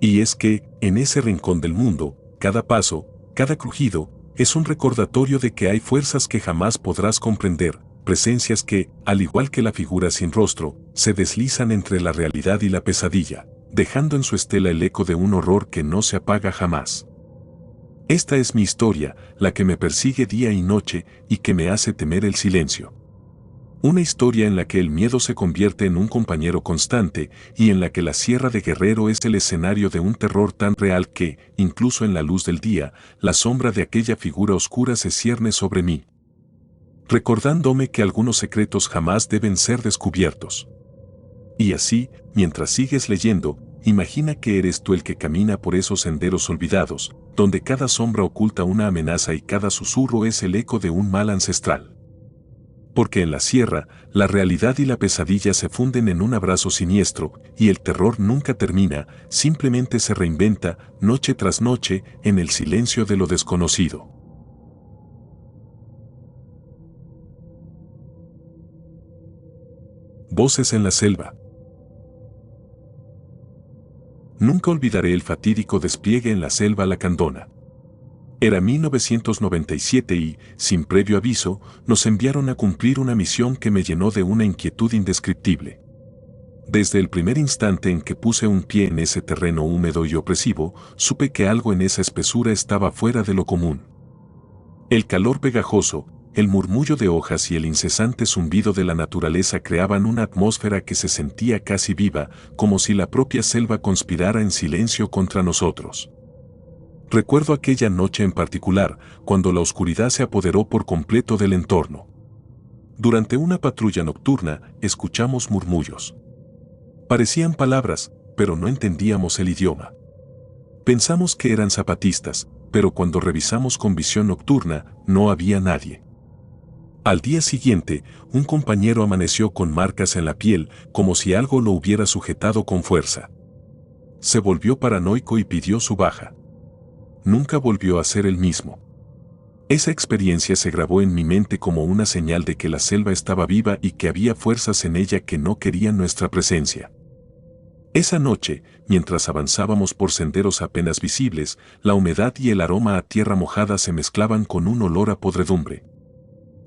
Y es que, en ese rincón del mundo, cada paso, cada crujido, es un recordatorio de que hay fuerzas que jamás podrás comprender, presencias que, al igual que la figura sin rostro, se deslizan entre la realidad y la pesadilla, dejando en su estela el eco de un horror que no se apaga jamás. Esta es mi historia, la que me persigue día y noche y que me hace temer el silencio. Una historia en la que el miedo se convierte en un compañero constante y en la que la Sierra de Guerrero es el escenario de un terror tan real que, incluso en la luz del día, la sombra de aquella figura oscura se cierne sobre mí, recordándome que algunos secretos jamás deben ser descubiertos. Y así, mientras sigues leyendo, imagina que eres tú el que camina por esos senderos olvidados, donde cada sombra oculta una amenaza y cada susurro es el eco de un mal ancestral. Porque en la sierra, la realidad y la pesadilla se funden en un abrazo siniestro, y el terror nunca termina, simplemente se reinventa, noche tras noche, en el silencio de lo desconocido. Voces en la selva. Nunca olvidaré el fatídico despliegue en la selva lacandona. Era 1997 y, sin previo aviso, nos enviaron a cumplir una misión que me llenó de una inquietud indescriptible. Desde el primer instante en que puse un pie en ese terreno húmedo y opresivo, supe que algo en esa espesura estaba fuera de lo común. El calor pegajoso, el murmullo de hojas y el incesante zumbido de la naturaleza creaban una atmósfera que se sentía casi viva, como si la propia selva conspirara en silencio contra nosotros. Recuerdo aquella noche en particular, cuando la oscuridad se apoderó por completo del entorno. Durante una patrulla nocturna, escuchamos murmullos. Parecían palabras, pero no entendíamos el idioma. Pensamos que eran zapatistas, pero cuando revisamos con visión nocturna, no había nadie. Al día siguiente, un compañero amaneció con marcas en la piel, como si algo lo hubiera sujetado con fuerza. Se volvió paranoico y pidió su baja. Nunca volvió a ser el mismo. Esa experiencia se grabó en mi mente como una señal de que la selva estaba viva y que había fuerzas en ella que no querían nuestra presencia. Esa noche, mientras avanzábamos por senderos apenas visibles, la humedad y el aroma a tierra mojada se mezclaban con un olor a podredumbre.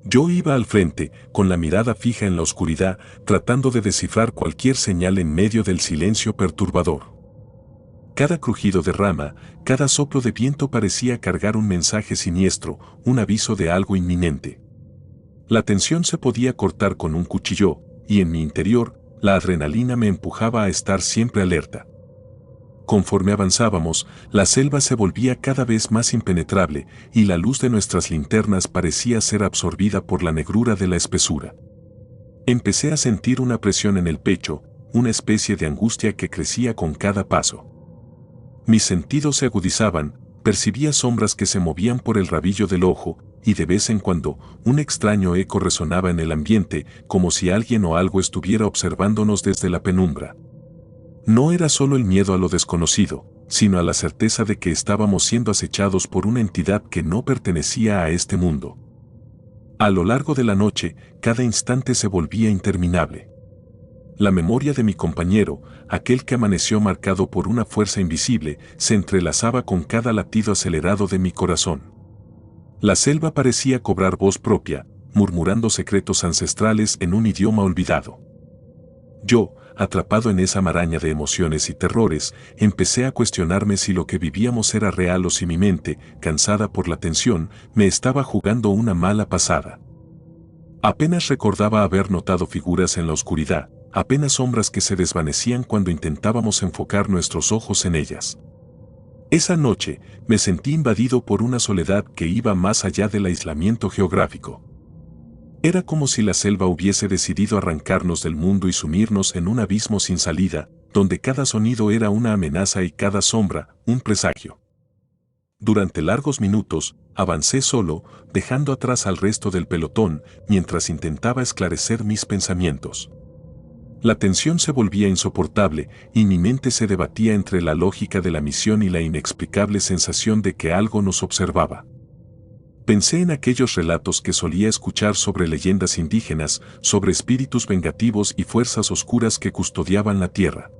Yo iba al frente, con la mirada fija en la oscuridad, tratando de descifrar cualquier señal en medio del silencio perturbador. Cada crujido de rama, cada soplo de viento parecía cargar un mensaje siniestro, un aviso de algo inminente. La tensión se podía cortar con un cuchillo, y en mi interior, la adrenalina me empujaba a estar siempre alerta. Conforme avanzábamos, la selva se volvía cada vez más impenetrable, y la luz de nuestras linternas parecía ser absorbida por la negrura de la espesura. Empecé a sentir una presión en el pecho, una especie de angustia que crecía con cada paso. Mis sentidos se agudizaban, percibía sombras que se movían por el rabillo del ojo, y de vez en cuando, un extraño eco resonaba en el ambiente, como si alguien o algo estuviera observándonos desde la penumbra. No era solo el miedo a lo desconocido, sino a la certeza de que estábamos siendo acechados por una entidad que no pertenecía a este mundo. A lo largo de la noche, cada instante se volvía interminable. La memoria de mi compañero, aquel que amaneció marcado por una fuerza invisible, se entrelazaba con cada latido acelerado de mi corazón. La selva parecía cobrar voz propia, murmurando secretos ancestrales en un idioma olvidado. Yo, atrapado en esa maraña de emociones y terrores, empecé a cuestionarme si lo que vivíamos era real o si mi mente, cansada por la tensión, me estaba jugando una mala pasada. Apenas recordaba haber notado figuras en la oscuridad, apenas sombras que se desvanecían cuando intentábamos enfocar nuestros ojos en ellas. Esa noche, me sentí invadido por una soledad que iba más allá del aislamiento geográfico. Era como si la selva hubiese decidido arrancarnos del mundo y sumirnos en un abismo sin salida, donde cada sonido era una amenaza y cada sombra, un presagio. Durante largos minutos, avancé solo, dejando atrás al resto del pelotón, mientras intentaba esclarecer mis pensamientos. La tensión se volvía insoportable, y mi mente se debatía entre la lógica de la misión y la inexplicable sensación de que algo nos observaba. Pensé en aquellos relatos que solía escuchar sobre leyendas indígenas, sobre espíritus vengativos y fuerzas oscuras que custodiaban la tierra.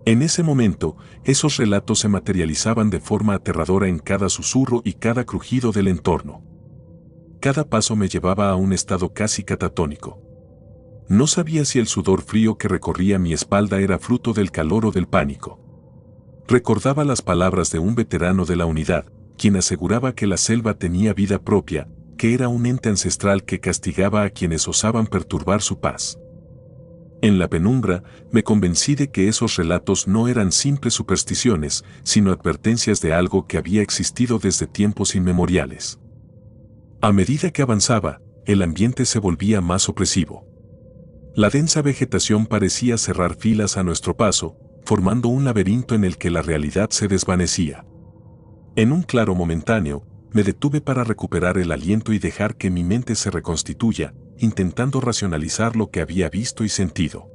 En ese momento, esos relatos se materializaban de forma aterradora en cada susurro y cada crujido del entorno. Cada paso me llevaba a un estado casi catatónico. No sabía si el sudor frío que recorría mi espalda era fruto del calor o del pánico. Recordaba las palabras de un veterano de la unidad, quien aseguraba que la selva tenía vida propia, que era un ente ancestral que castigaba a quienes osaban perturbar su paz. En la penumbra, me convencí de que esos relatos no eran simples supersticiones, sino advertencias de algo que había existido desde tiempos inmemoriales. A medida que avanzaba, el ambiente se volvía más opresivo. La densa vegetación parecía cerrar filas a nuestro paso, formando un laberinto en el que la realidad se desvanecía. En un claro momentáneo, me detuve para recuperar el aliento y dejar que mi mente se reconstituya, intentando racionalizar lo que había visto y sentido.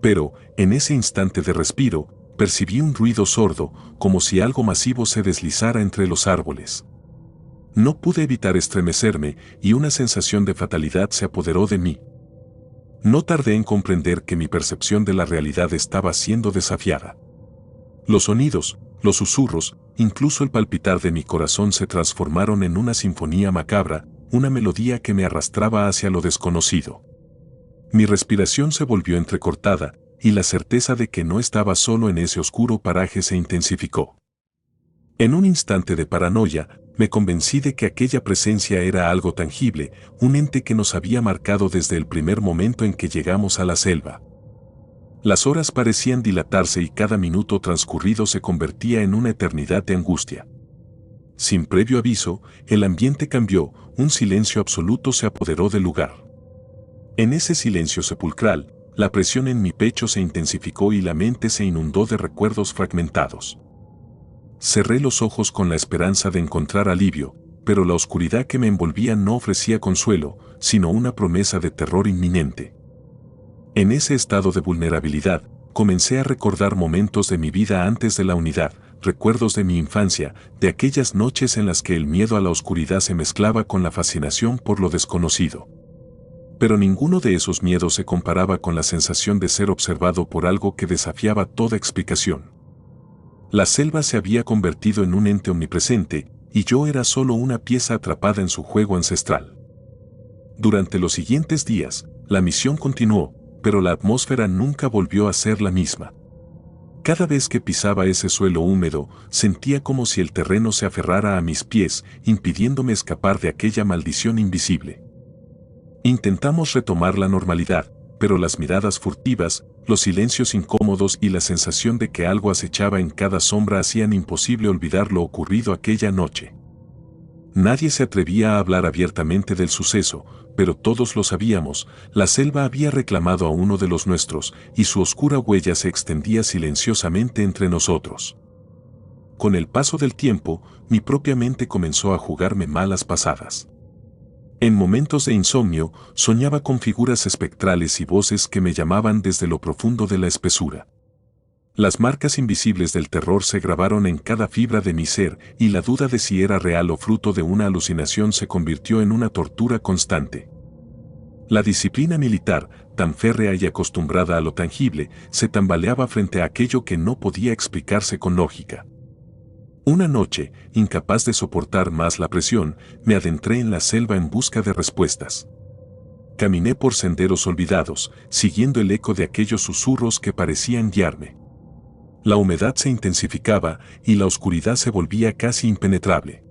Pero, en ese instante de respiro, percibí un ruido sordo, como si algo masivo se deslizara entre los árboles. No pude evitar estremecerme, y una sensación de fatalidad se apoderó de mí. No tardé en comprender que mi percepción de la realidad estaba siendo desafiada. Los sonidos, los susurros, incluso el palpitar de mi corazón se transformaron en una sinfonía macabra, una melodía que me arrastraba hacia lo desconocido. Mi respiración se volvió entrecortada, y la certeza de que no estaba solo en ese oscuro paraje se intensificó. En un instante de paranoia, me convencí de que aquella presencia era algo tangible, un ente que nos había marcado desde el primer momento en que llegamos a la selva. Las horas parecían dilatarse y cada minuto transcurrido se convertía en una eternidad de angustia. Sin previo aviso, el ambiente cambió, un silencio absoluto se apoderó del lugar. En ese silencio sepulcral, la presión en mi pecho se intensificó y la mente se inundó de recuerdos fragmentados. Cerré los ojos con la esperanza de encontrar alivio, pero la oscuridad que me envolvía no ofrecía consuelo, sino una promesa de terror inminente. En ese estado de vulnerabilidad, comencé a recordar momentos de mi vida antes de la unidad, recuerdos de mi infancia, de aquellas noches en las que el miedo a la oscuridad se mezclaba con la fascinación por lo desconocido. Pero ninguno de esos miedos se comparaba con la sensación de ser observado por algo que desafiaba toda explicación. La selva se había convertido en un ente omnipresente, y yo era solo una pieza atrapada en su juego ancestral. Durante los siguientes días, la misión continuó, pero la atmósfera nunca volvió a ser la misma. Cada vez que pisaba ese suelo húmedo, sentía como si el terreno se aferrara a mis pies, impidiéndome escapar de aquella maldición invisible. Intentamos retomar la normalidad, pero las miradas furtivas, los silencios incómodos y la sensación de que algo acechaba en cada sombra hacían imposible olvidar lo ocurrido aquella noche. Nadie se atrevía a hablar abiertamente del suceso, pero todos lo sabíamos, la selva había reclamado a uno de los nuestros, y su oscura huella se extendía silenciosamente entre nosotros. Con el paso del tiempo, mi propia mente comenzó a jugarme malas pasadas. En momentos de insomnio, soñaba con figuras espectrales y voces que me llamaban desde lo profundo de la espesura. Las marcas invisibles del terror se grabaron en cada fibra de mi ser y la duda de si era real o fruto de una alucinación se convirtió en una tortura constante. La disciplina militar, tan férrea y acostumbrada a lo tangible, se tambaleaba frente a aquello que no podía explicarse con lógica. Una noche, incapaz de soportar más la presión, me adentré en la selva en busca de respuestas. Caminé por senderos olvidados, siguiendo el eco de aquellos susurros que parecían guiarme. La humedad se intensificaba y la oscuridad se volvía casi impenetrable.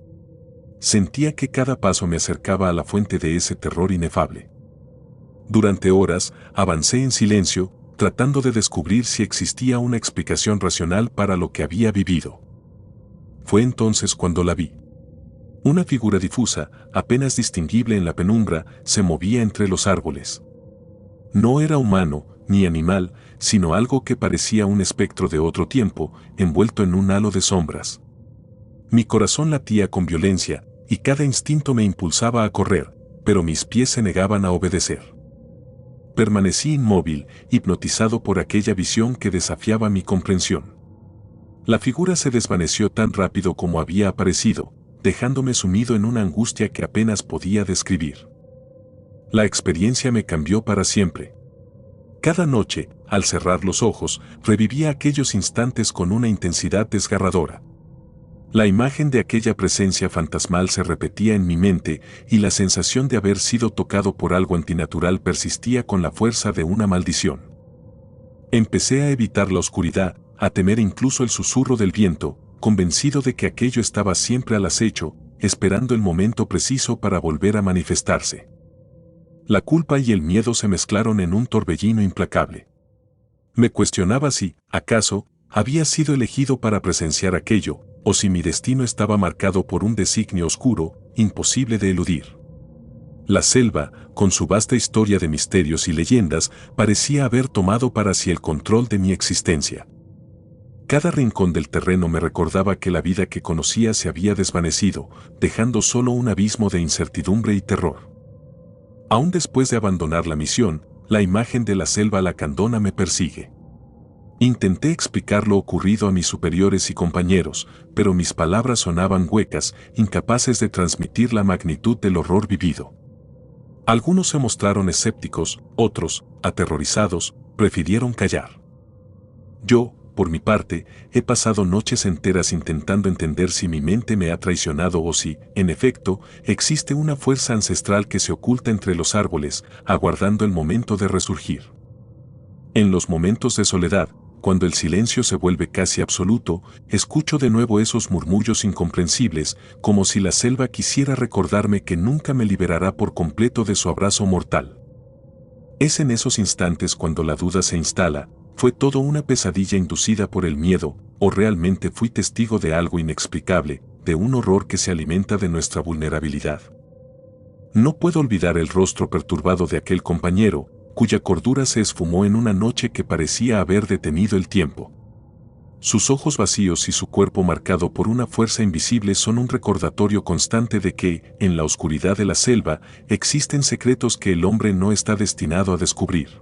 Sentía que cada paso me acercaba a la fuente de ese terror inefable. Durante horas, avancé en silencio, tratando de descubrir si existía una explicación racional para lo que había vivido. Fue entonces cuando la vi. Una figura difusa, apenas distinguible en la penumbra, se movía entre los árboles. No era humano, ni animal, sino algo que parecía un espectro de otro tiempo, envuelto en un halo de sombras. Mi corazón latía con violencia, y cada instinto me impulsaba a correr, pero mis pies se negaban a obedecer. Permanecí inmóvil, hipnotizado por aquella visión que desafiaba mi comprensión. La figura se desvaneció tan rápido como había aparecido, dejándome sumido en una angustia que apenas podía describir. La experiencia me cambió para siempre. Cada noche, al cerrar los ojos, revivía aquellos instantes con una intensidad desgarradora. La imagen de aquella presencia fantasmal se repetía en mi mente y la sensación de haber sido tocado por algo antinatural persistía con la fuerza de una maldición. Empecé a evitar la oscuridad, a temer incluso el susurro del viento, convencido de que aquello estaba siempre al acecho, esperando el momento preciso para volver a manifestarse. La culpa y el miedo se mezclaron en un torbellino implacable. Me cuestionaba si, acaso, había sido elegido para presenciar aquello, o si mi destino estaba marcado por un designio oscuro, imposible de eludir. La selva, con su vasta historia de misterios y leyendas, parecía haber tomado para sí el control de mi existencia. Cada rincón del terreno me recordaba que la vida que conocía se había desvanecido, dejando solo un abismo de incertidumbre y terror. Aún después de abandonar la misión, la imagen de la selva lacandona me persigue. Intenté explicar lo ocurrido a mis superiores y compañeros, pero mis palabras sonaban huecas, incapaces de transmitir la magnitud del horror vivido. Algunos se mostraron escépticos, otros, aterrorizados, prefirieron callar. Yo, por mi parte, he pasado noches enteras intentando entender si mi mente me ha traicionado o si, en efecto, existe una fuerza ancestral que se oculta entre los árboles, aguardando el momento de resurgir. En los momentos de soledad, cuando el silencio se vuelve casi absoluto, escucho de nuevo esos murmullos incomprensibles, como si la selva quisiera recordarme que nunca me liberará por completo de su abrazo mortal. Es en esos instantes cuando la duda se instala, ¿fue todo una pesadilla inducida por el miedo, o realmente fui testigo de algo inexplicable, de un horror que se alimenta de nuestra vulnerabilidad? No puedo olvidar el rostro perturbado de aquel compañero, cuya cordura se esfumó en una noche que parecía haber detenido el tiempo. Sus ojos vacíos y su cuerpo marcado por una fuerza invisible son un recordatorio constante de que, en la oscuridad de la selva, existen secretos que el hombre no está destinado a descubrir.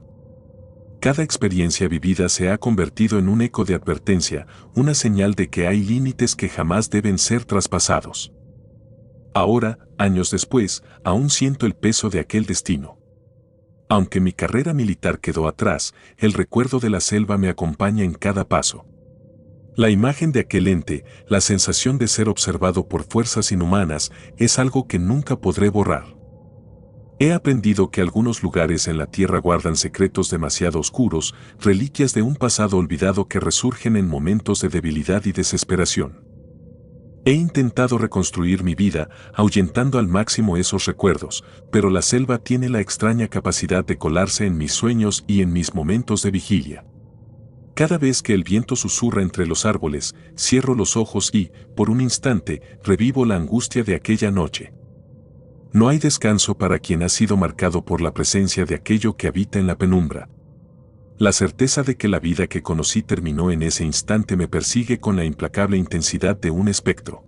Cada experiencia vivida se ha convertido en un eco de advertencia, una señal de que hay límites que jamás deben ser traspasados. Ahora, años después, aún siento el peso de aquel destino. Aunque mi carrera militar quedó atrás, el recuerdo de la selva me acompaña en cada paso. La imagen de aquel ente, la sensación de ser observado por fuerzas inhumanas, es algo que nunca podré borrar. He aprendido que algunos lugares en la tierra guardan secretos demasiado oscuros, reliquias de un pasado olvidado que resurgen en momentos de debilidad y desesperación. He intentado reconstruir mi vida, ahuyentando al máximo esos recuerdos, pero la selva tiene la extraña capacidad de colarse en mis sueños y en mis momentos de vigilia. Cada vez que el viento susurra entre los árboles, cierro los ojos y, por un instante, revivo la angustia de aquella noche. No hay descanso para quien ha sido marcado por la presencia de aquello que habita en la penumbra. La certeza de que la vida que conocí terminó en ese instante me persigue con la implacable intensidad de un espectro.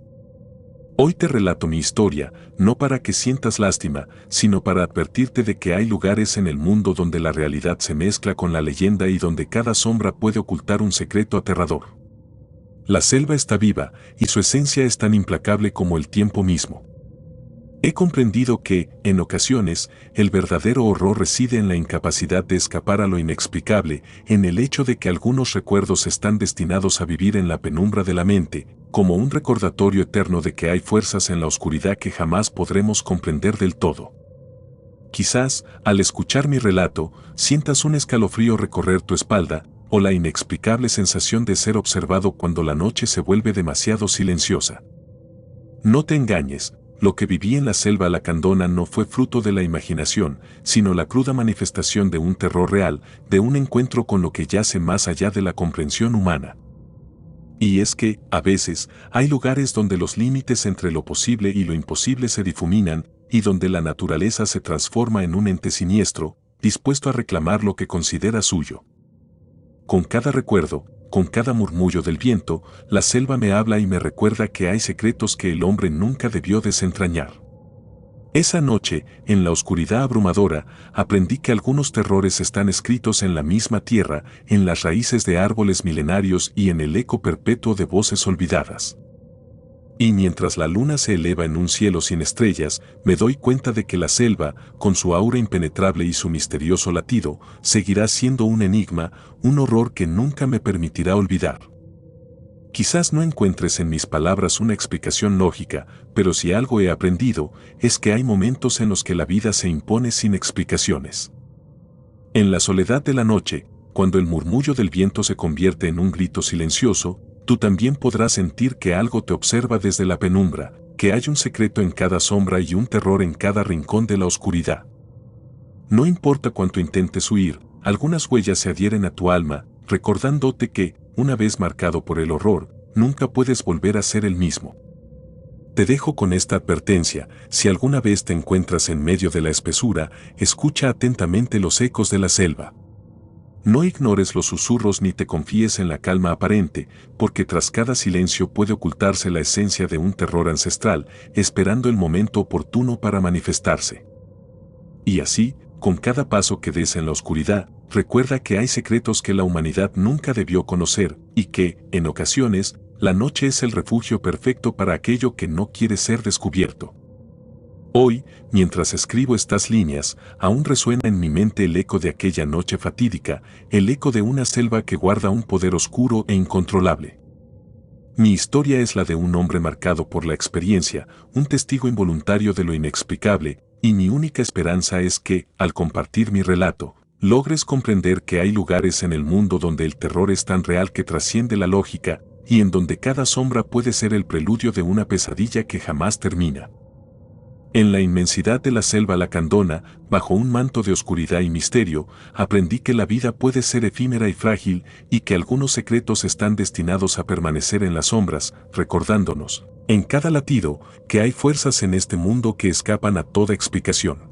Hoy te relato mi historia, no para que sientas lástima, sino para advertirte de que hay lugares en el mundo donde la realidad se mezcla con la leyenda y donde cada sombra puede ocultar un secreto aterrador. La selva está viva, y su esencia es tan implacable como el tiempo mismo. He comprendido que, en ocasiones, el verdadero horror reside en la incapacidad de escapar a lo inexplicable, en el hecho de que algunos recuerdos están destinados a vivir en la penumbra de la mente, como un recordatorio eterno de que hay fuerzas en la oscuridad que jamás podremos comprender del todo. Quizás, al escuchar mi relato, sientas un escalofrío recorrer tu espalda, o la inexplicable sensación de ser observado cuando la noche se vuelve demasiado silenciosa. No te engañes. Lo que viví en la selva lacandona no fue fruto de la imaginación, sino la cruda manifestación de un terror real, de un encuentro con lo que yace más allá de la comprensión humana. Y es que, a veces, hay lugares donde los límites entre lo posible y lo imposible se difuminan, y donde la naturaleza se transforma en un ente siniestro, dispuesto a reclamar lo que considera suyo. Con cada recuerdo, con cada murmullo del viento, la selva me habla y me recuerda que hay secretos que el hombre nunca debió desentrañar. Esa noche, en la oscuridad abrumadora, aprendí que algunos terrores están escritos en la misma tierra, en las raíces de árboles milenarios y en el eco perpetuo de voces olvidadas. Y mientras la luna se eleva en un cielo sin estrellas, me doy cuenta de que la selva, con su aura impenetrable y su misterioso latido, seguirá siendo un enigma, un horror que nunca me permitirá olvidar. Quizás no encuentres en mis palabras una explicación lógica, pero si algo he aprendido, es que hay momentos en los que la vida se impone sin explicaciones. En la soledad de la noche, cuando el murmullo del viento se convierte en un grito silencioso, tú también podrás sentir que algo te observa desde la penumbra, que hay un secreto en cada sombra y un terror en cada rincón de la oscuridad. No importa cuánto intentes huir, algunas huellas se adhieren a tu alma, recordándote que, una vez marcado por el horror, nunca puedes volver a ser el mismo. Te dejo con esta advertencia: si alguna vez te encuentras en medio de la espesura, escucha atentamente los ecos de la selva. No ignores los susurros ni te confíes en la calma aparente, porque tras cada silencio puede ocultarse la esencia de un terror ancestral, esperando el momento oportuno para manifestarse. Y así, con cada paso que des en la oscuridad, recuerda que hay secretos que la humanidad nunca debió conocer, y que, en ocasiones, la noche es el refugio perfecto para aquello que no quiere ser descubierto. Hoy, mientras escribo estas líneas, aún resuena en mi mente el eco de aquella noche fatídica, el eco de una selva que guarda un poder oscuro e incontrolable. Mi historia es la de un hombre marcado por la experiencia, un testigo involuntario de lo inexplicable, y mi única esperanza es que, al compartir mi relato, logres comprender que hay lugares en el mundo donde el terror es tan real que trasciende la lógica, y en donde cada sombra puede ser el preludio de una pesadilla que jamás termina. En la inmensidad de la selva lacandona, bajo un manto de oscuridad y misterio, aprendí que la vida puede ser efímera y frágil, y que algunos secretos están destinados a permanecer en las sombras, recordándonos, en cada latido, que hay fuerzas en este mundo que escapan a toda explicación.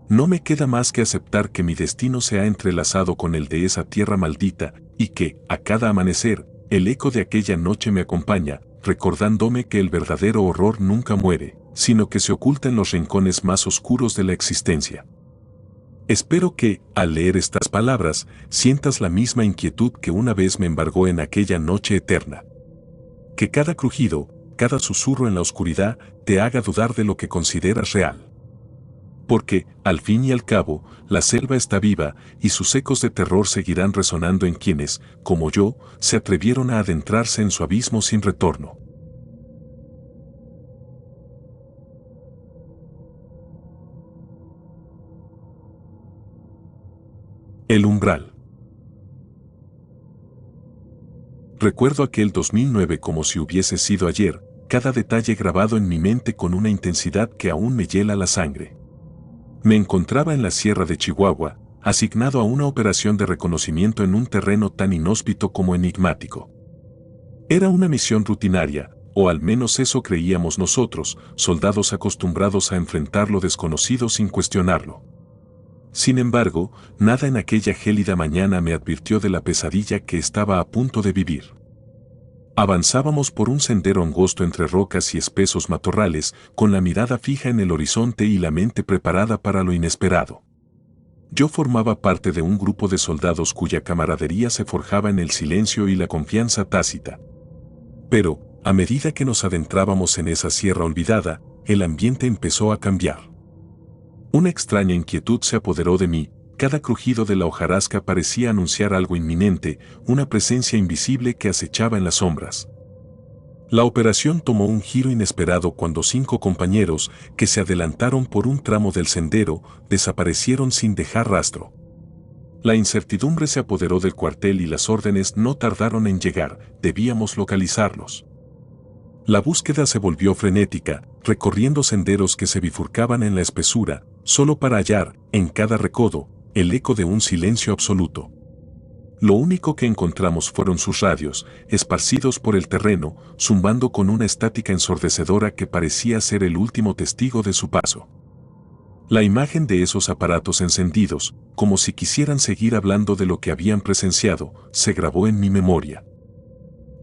No me queda más que aceptar que mi destino se ha entrelazado con el de esa tierra maldita, y que, a cada amanecer, el eco de aquella noche me acompaña, recordándome que el verdadero horror nunca muere, sino que se oculta en los rincones más oscuros de la existencia. Espero que, al leer estas palabras, sientas la misma inquietud que una vez me embargó en aquella noche eterna. Que cada crujido, cada susurro en la oscuridad, te haga dudar de lo que consideras real. Porque, al fin y al cabo, la selva está viva, y sus ecos de terror seguirán resonando en quienes, como yo, se atrevieron a adentrarse en su abismo sin retorno. El umbral. Recuerdo aquel 2009 como si hubiese sido ayer, cada detalle grabado en mi mente con una intensidad que aún me hiela la sangre. Me encontraba en la Sierra de Chihuahua, asignado a una operación de reconocimiento en un terreno tan inhóspito como enigmático. Era una misión rutinaria, o al menos eso creíamos nosotros, soldados acostumbrados a enfrentar lo desconocido sin cuestionarlo. Sin embargo, nada en aquella gélida mañana me advirtió de la pesadilla que estaba a punto de vivir. Avanzábamos por un sendero angosto entre rocas y espesos matorrales, con la mirada fija en el horizonte y la mente preparada para lo inesperado. Yo formaba parte de un grupo de soldados cuya camaradería se forjaba en el silencio y la confianza tácita. Pero, a medida que nos adentrábamos en esa sierra olvidada, el ambiente empezó a cambiar. Una extraña inquietud se apoderó de mí, cada crujido de la hojarasca parecía anunciar algo inminente, una presencia invisible que acechaba en las sombras. La operación tomó un giro inesperado cuando 5 compañeros, que se adelantaron por un tramo del sendero, desaparecieron sin dejar rastro. La incertidumbre se apoderó del cuartel y las órdenes no tardaron en llegar, debíamos localizarlos. La búsqueda se volvió frenética, recorriendo senderos que se bifurcaban en la espesura, solo para hallar, en cada recodo, el eco de un silencio absoluto. Lo único que encontramos fueron sus radios, esparcidos por el terreno, zumbando con una estática ensordecedora que parecía ser el último testigo de su paso. La imagen de esos aparatos encendidos, como si quisieran seguir hablando de lo que habían presenciado, se grabó en mi memoria.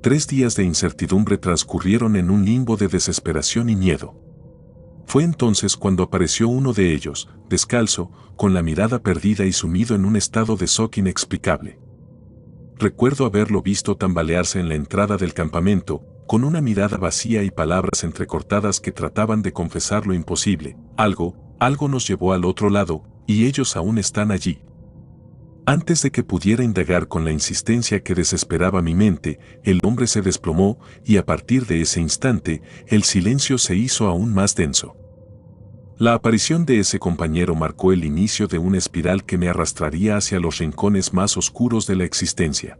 3 días de incertidumbre transcurrieron en un limbo de desesperación y miedo. Fue entonces cuando apareció uno de ellos, descalzo, con la mirada perdida y sumido en un estado de shock inexplicable. Recuerdo haberlo visto tambalearse en la entrada del campamento, con una mirada vacía y palabras entrecortadas que trataban de confesar lo imposible. Algo nos llevó al otro lado, y ellos aún están allí. Antes de que pudiera indagar con la insistencia que desesperaba mi mente, el hombre se desplomó y a partir de ese instante, el silencio se hizo aún más denso. La aparición de ese compañero marcó el inicio de una espiral que me arrastraría hacia los rincones más oscuros de la existencia.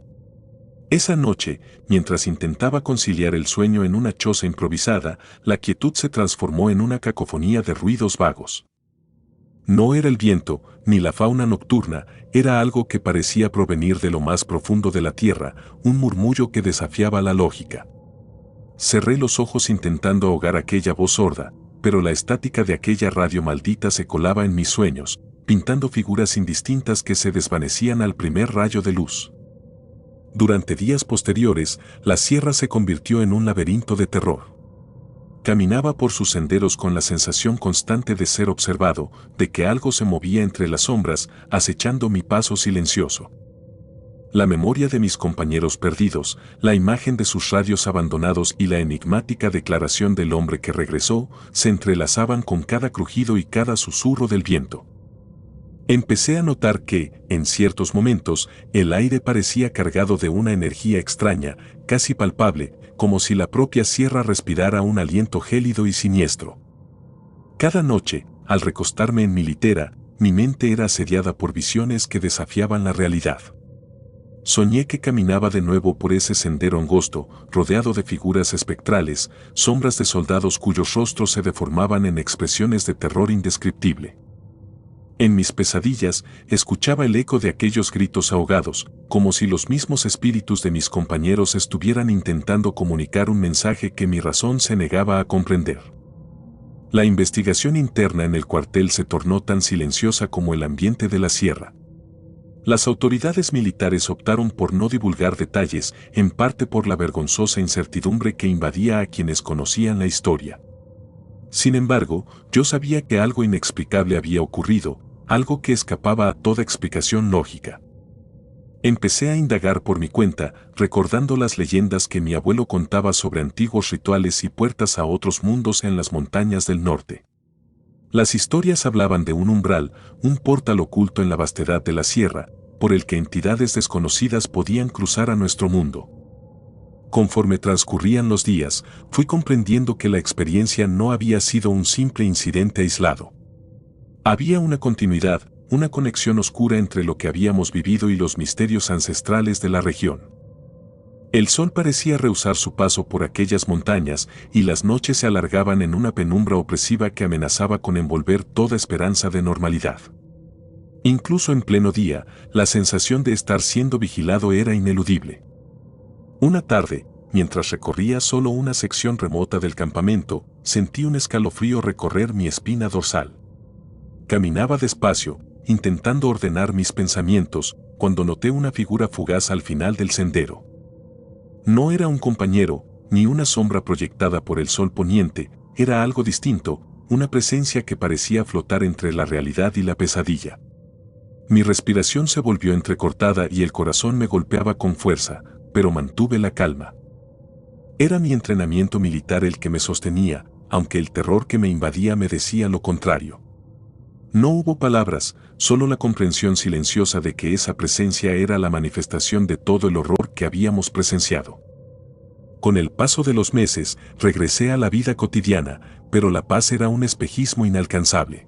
Esa noche, mientras intentaba conciliar el sueño en una choza improvisada, la quietud se transformó en una cacofonía de ruidos vagos. No era el viento, ni la fauna nocturna, era algo que parecía provenir de lo más profundo de la tierra, un murmullo que desafiaba la lógica. Cerré los ojos intentando ahogar aquella voz sorda, pero la estática de aquella radio maldita se colaba en mis sueños, pintando figuras indistintas que se desvanecían al primer rayo de luz. Durante días posteriores, la sierra se convirtió en un laberinto de terror. Caminaba por sus senderos con la sensación constante de ser observado, de que algo se movía entre las sombras, acechando mi paso silencioso. La memoria de mis compañeros perdidos, la imagen de sus radios abandonados y la enigmática declaración del hombre que regresó, se entrelazaban con cada crujido y cada susurro del viento. Empecé a notar que, en ciertos momentos, el aire parecía cargado de una energía extraña, casi palpable, como si la propia sierra respirara un aliento gélido y siniestro. Cada noche, al recostarme en mi litera, mi mente era asediada por visiones que desafiaban la realidad. Soñé que caminaba de nuevo por ese sendero angosto, rodeado de figuras espectrales, sombras de soldados cuyos rostros se deformaban en expresiones de terror indescriptible. En mis pesadillas, escuchaba el eco de aquellos gritos ahogados, como si los mismos espíritus de mis compañeros estuvieran intentando comunicar un mensaje que mi razón se negaba a comprender. La investigación interna en el cuartel se tornó tan silenciosa como el ambiente de la sierra. Las autoridades militares optaron por no divulgar detalles, en parte por la vergonzosa incertidumbre que invadía a quienes conocían la historia. Sin embargo, yo sabía que algo inexplicable había ocurrido, algo que escapaba a toda explicación lógica. Empecé a indagar por mi cuenta, recordando las leyendas que mi abuelo contaba sobre antiguos rituales y puertas a otros mundos en las montañas del norte. Las historias hablaban de un umbral, un portal oculto en la vastedad de la sierra, por el que entidades desconocidas podían cruzar a nuestro mundo. Conforme transcurrían los días, fui comprendiendo que la experiencia no había sido un simple incidente aislado. Había una continuidad, una conexión oscura entre lo que habíamos vivido y los misterios ancestrales de la región. El sol parecía rehusar su paso por aquellas montañas y las noches se alargaban en una penumbra opresiva que amenazaba con envolver toda esperanza de normalidad. Incluso en pleno día, la sensación de estar siendo vigilado era ineludible. Una tarde, mientras recorría solo una sección remota del campamento, sentí un escalofrío recorrer mi espina dorsal. Caminaba despacio, intentando ordenar mis pensamientos, cuando noté una figura fugaz al final del sendero. No era un compañero, ni una sombra proyectada por el sol poniente, era algo distinto, una presencia que parecía flotar entre la realidad y la pesadilla. Mi respiración se volvió entrecortada y el corazón me golpeaba con fuerza, pero mantuve la calma. Era mi entrenamiento militar el que me sostenía, aunque el terror que me invadía me decía lo contrario. No hubo palabras, solo la comprensión silenciosa de que esa presencia era la manifestación de todo el horror que habíamos presenciado. Con el paso de los meses, regresé a la vida cotidiana, pero la paz era un espejismo inalcanzable.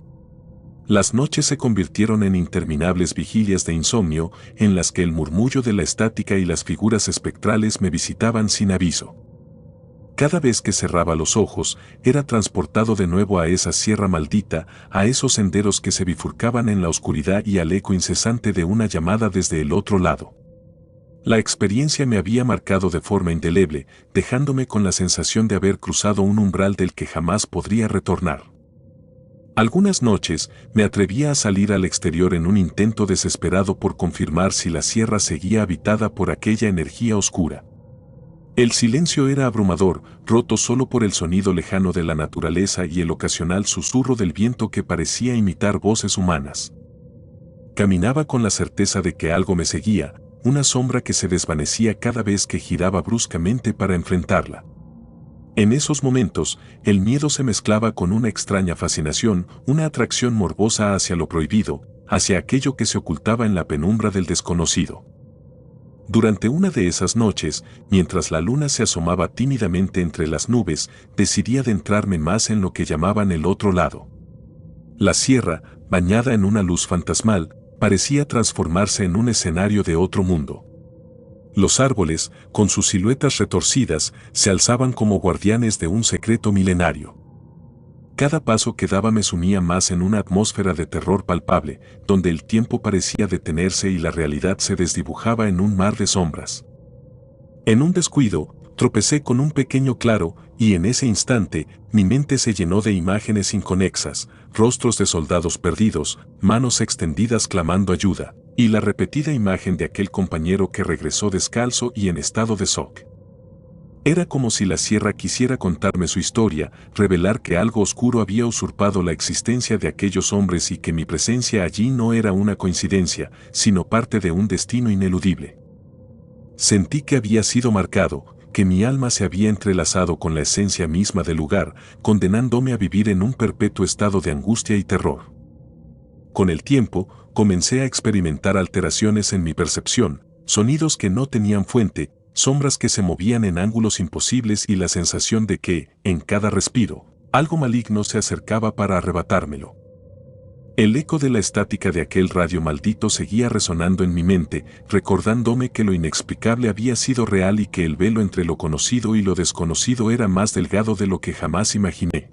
Las noches se convirtieron en interminables vigilias de insomnio, en las que el murmullo de la estática y las figuras espectrales me visitaban sin aviso. Cada vez que cerraba los ojos, era transportado de nuevo a esa sierra maldita, a esos senderos que se bifurcaban en la oscuridad y al eco incesante de una llamada desde el otro lado. La experiencia me había marcado de forma indeleble, dejándome con la sensación de haber cruzado un umbral del que jamás podría retornar. Algunas noches me atrevía a salir al exterior en un intento desesperado por confirmar si la sierra seguía habitada por aquella energía oscura. El silencio era abrumador, roto solo por el sonido lejano de la naturaleza y el ocasional susurro del viento que parecía imitar voces humanas. Caminaba con la certeza de que algo me seguía, una sombra que se desvanecía cada vez que giraba bruscamente para enfrentarla. En esos momentos, el miedo se mezclaba con una extraña fascinación, una atracción morbosa hacia lo prohibido, hacia aquello que se ocultaba en la penumbra del desconocido. Durante una de esas noches, mientras la luna se asomaba tímidamente entre las nubes, decidí adentrarme más en lo que llamaban el otro lado. La sierra, bañada en una luz fantasmal, parecía transformarse en un escenario de otro mundo. Los árboles, con sus siluetas retorcidas, se alzaban como guardianes de un secreto milenario. Cada paso que daba me sumía más en una atmósfera de terror palpable, donde el tiempo parecía detenerse y la realidad se desdibujaba en un mar de sombras. En un descuido, tropecé con un pequeño claro, y en ese instante, mi mente se llenó de imágenes inconexas, rostros de soldados perdidos, manos extendidas clamando ayuda, y la repetida imagen de aquel compañero que regresó descalzo y en estado de shock. Era como si la sierra quisiera contarme su historia, revelar que algo oscuro había usurpado la existencia de aquellos hombres y que mi presencia allí no era una coincidencia, sino parte de un destino ineludible. Sentí que había sido marcado, que mi alma se había entrelazado con la esencia misma del lugar, condenándome a vivir en un perpetuo estado de angustia y terror. Con el tiempo, comencé a experimentar alteraciones en mi percepción, sonidos que no tenían fuente, sombras que se movían en ángulos imposibles y la sensación de que, en cada respiro, algo maligno se acercaba para arrebatármelo. El eco de la estática de aquel radio maldito seguía resonando en mi mente, recordándome que lo inexplicable había sido real y que el velo entre lo conocido y lo desconocido era más delgado de lo que jamás imaginé.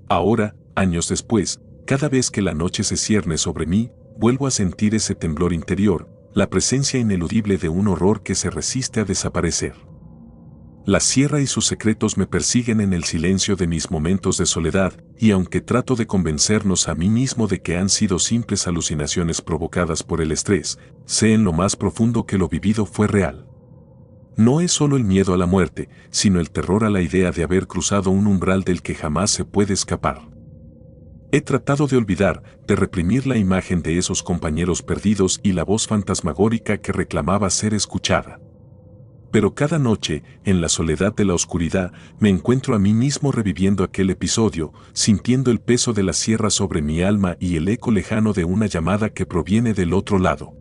Ahora, años después, cada vez que la noche se cierne sobre mí, vuelvo a sentir ese temblor interior, la presencia ineludible de un horror que se resiste a desaparecer. La sierra y sus secretos me persiguen en el silencio de mis momentos de soledad, y aunque trato de convencernos a mí mismo de que han sido simples alucinaciones provocadas por el estrés, sé en lo más profundo que lo vivido fue real. No es solo el miedo a la muerte, sino el terror a la idea de haber cruzado un umbral del que jamás se puede escapar. He tratado de olvidar, de reprimir la imagen de esos compañeros perdidos y la voz fantasmagórica que reclamaba ser escuchada. Pero cada noche, en la soledad de la oscuridad, me encuentro a mí mismo reviviendo aquel episodio, sintiendo el peso de la sierra sobre mi alma y el eco lejano de una llamada que proviene del otro lado.